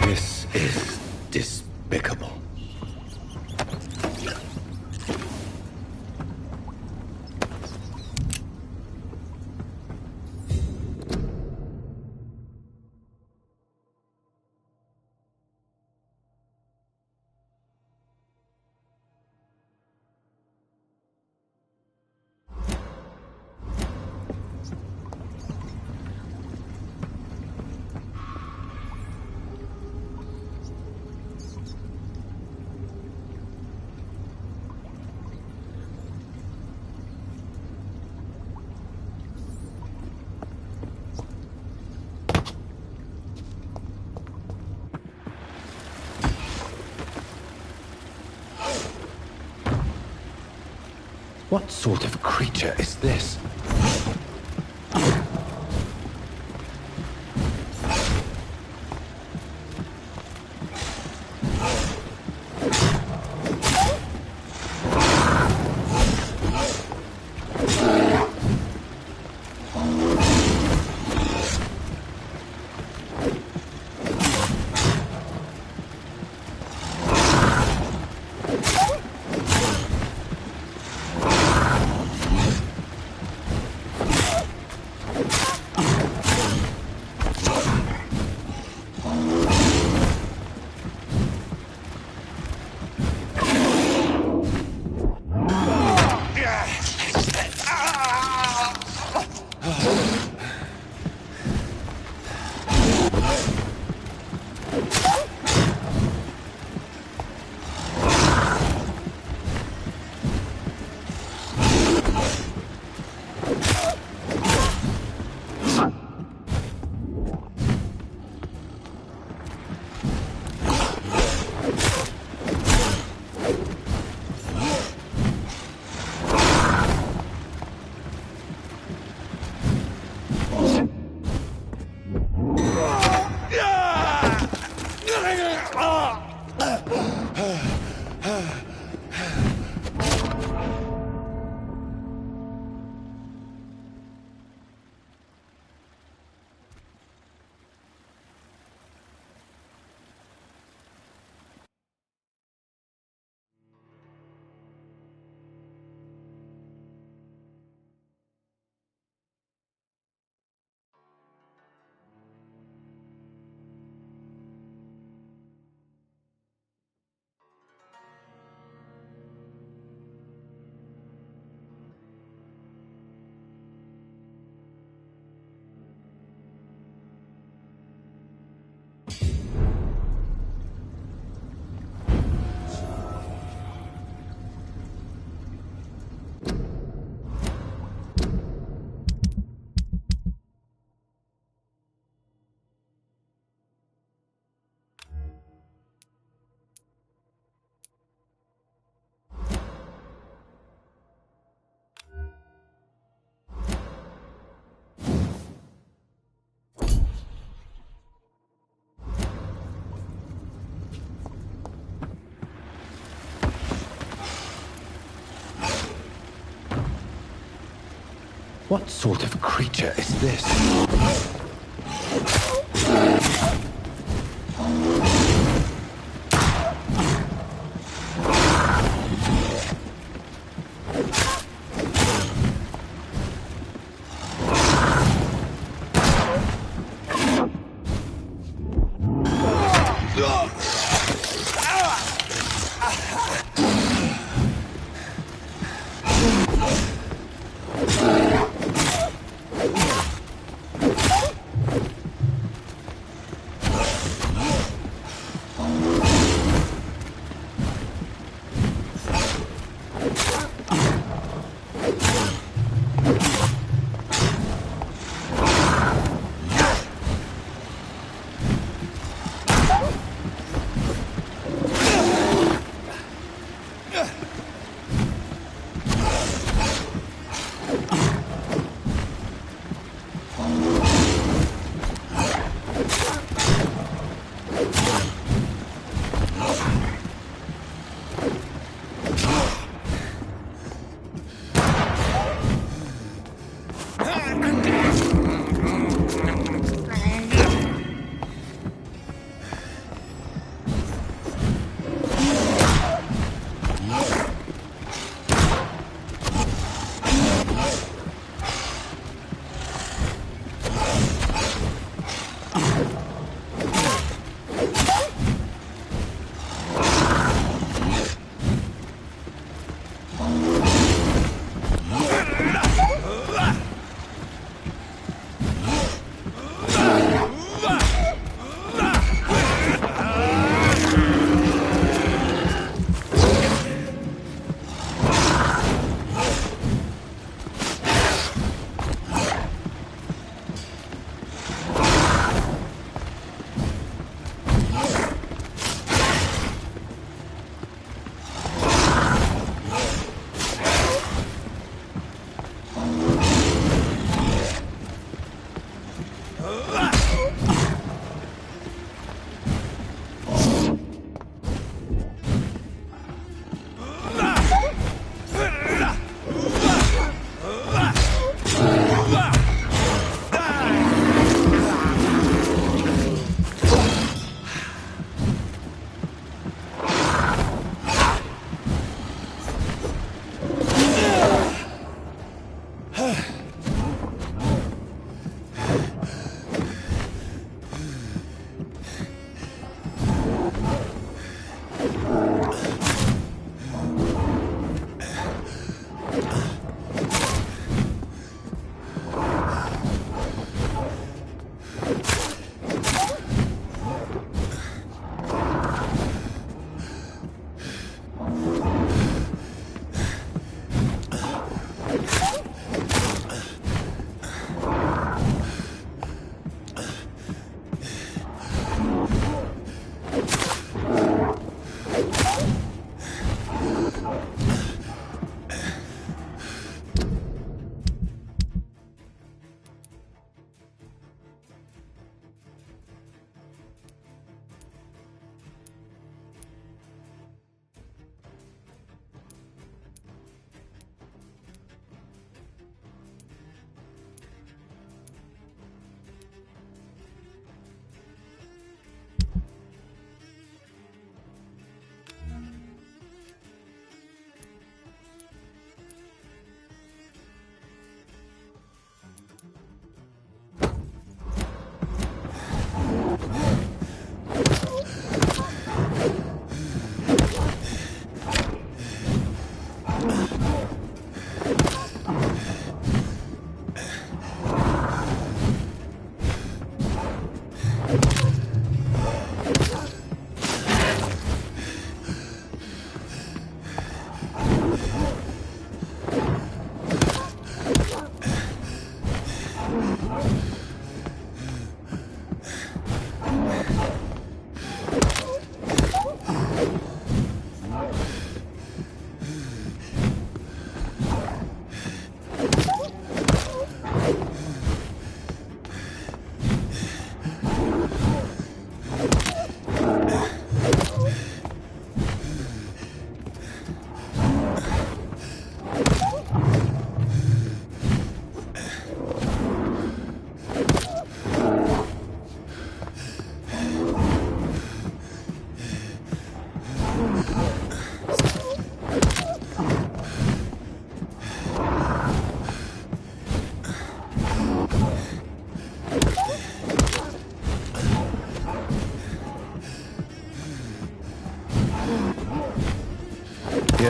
This is despicable. What sort of creature is this? What sort of creature is this?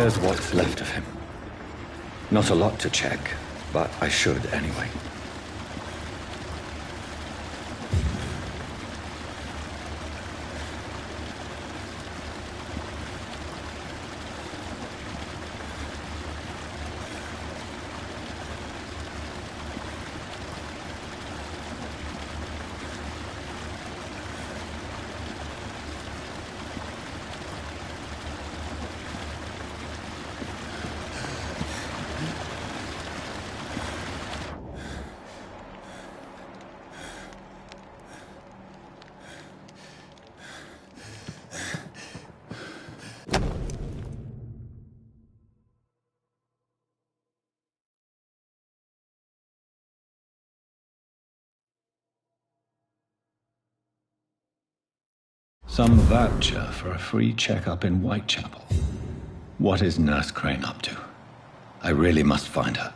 Here's what's left of him. Not a lot to check, but I should anyway. Some voucher for a free checkup in Whitechapel. What is Nurse Crane up to? I really must find her.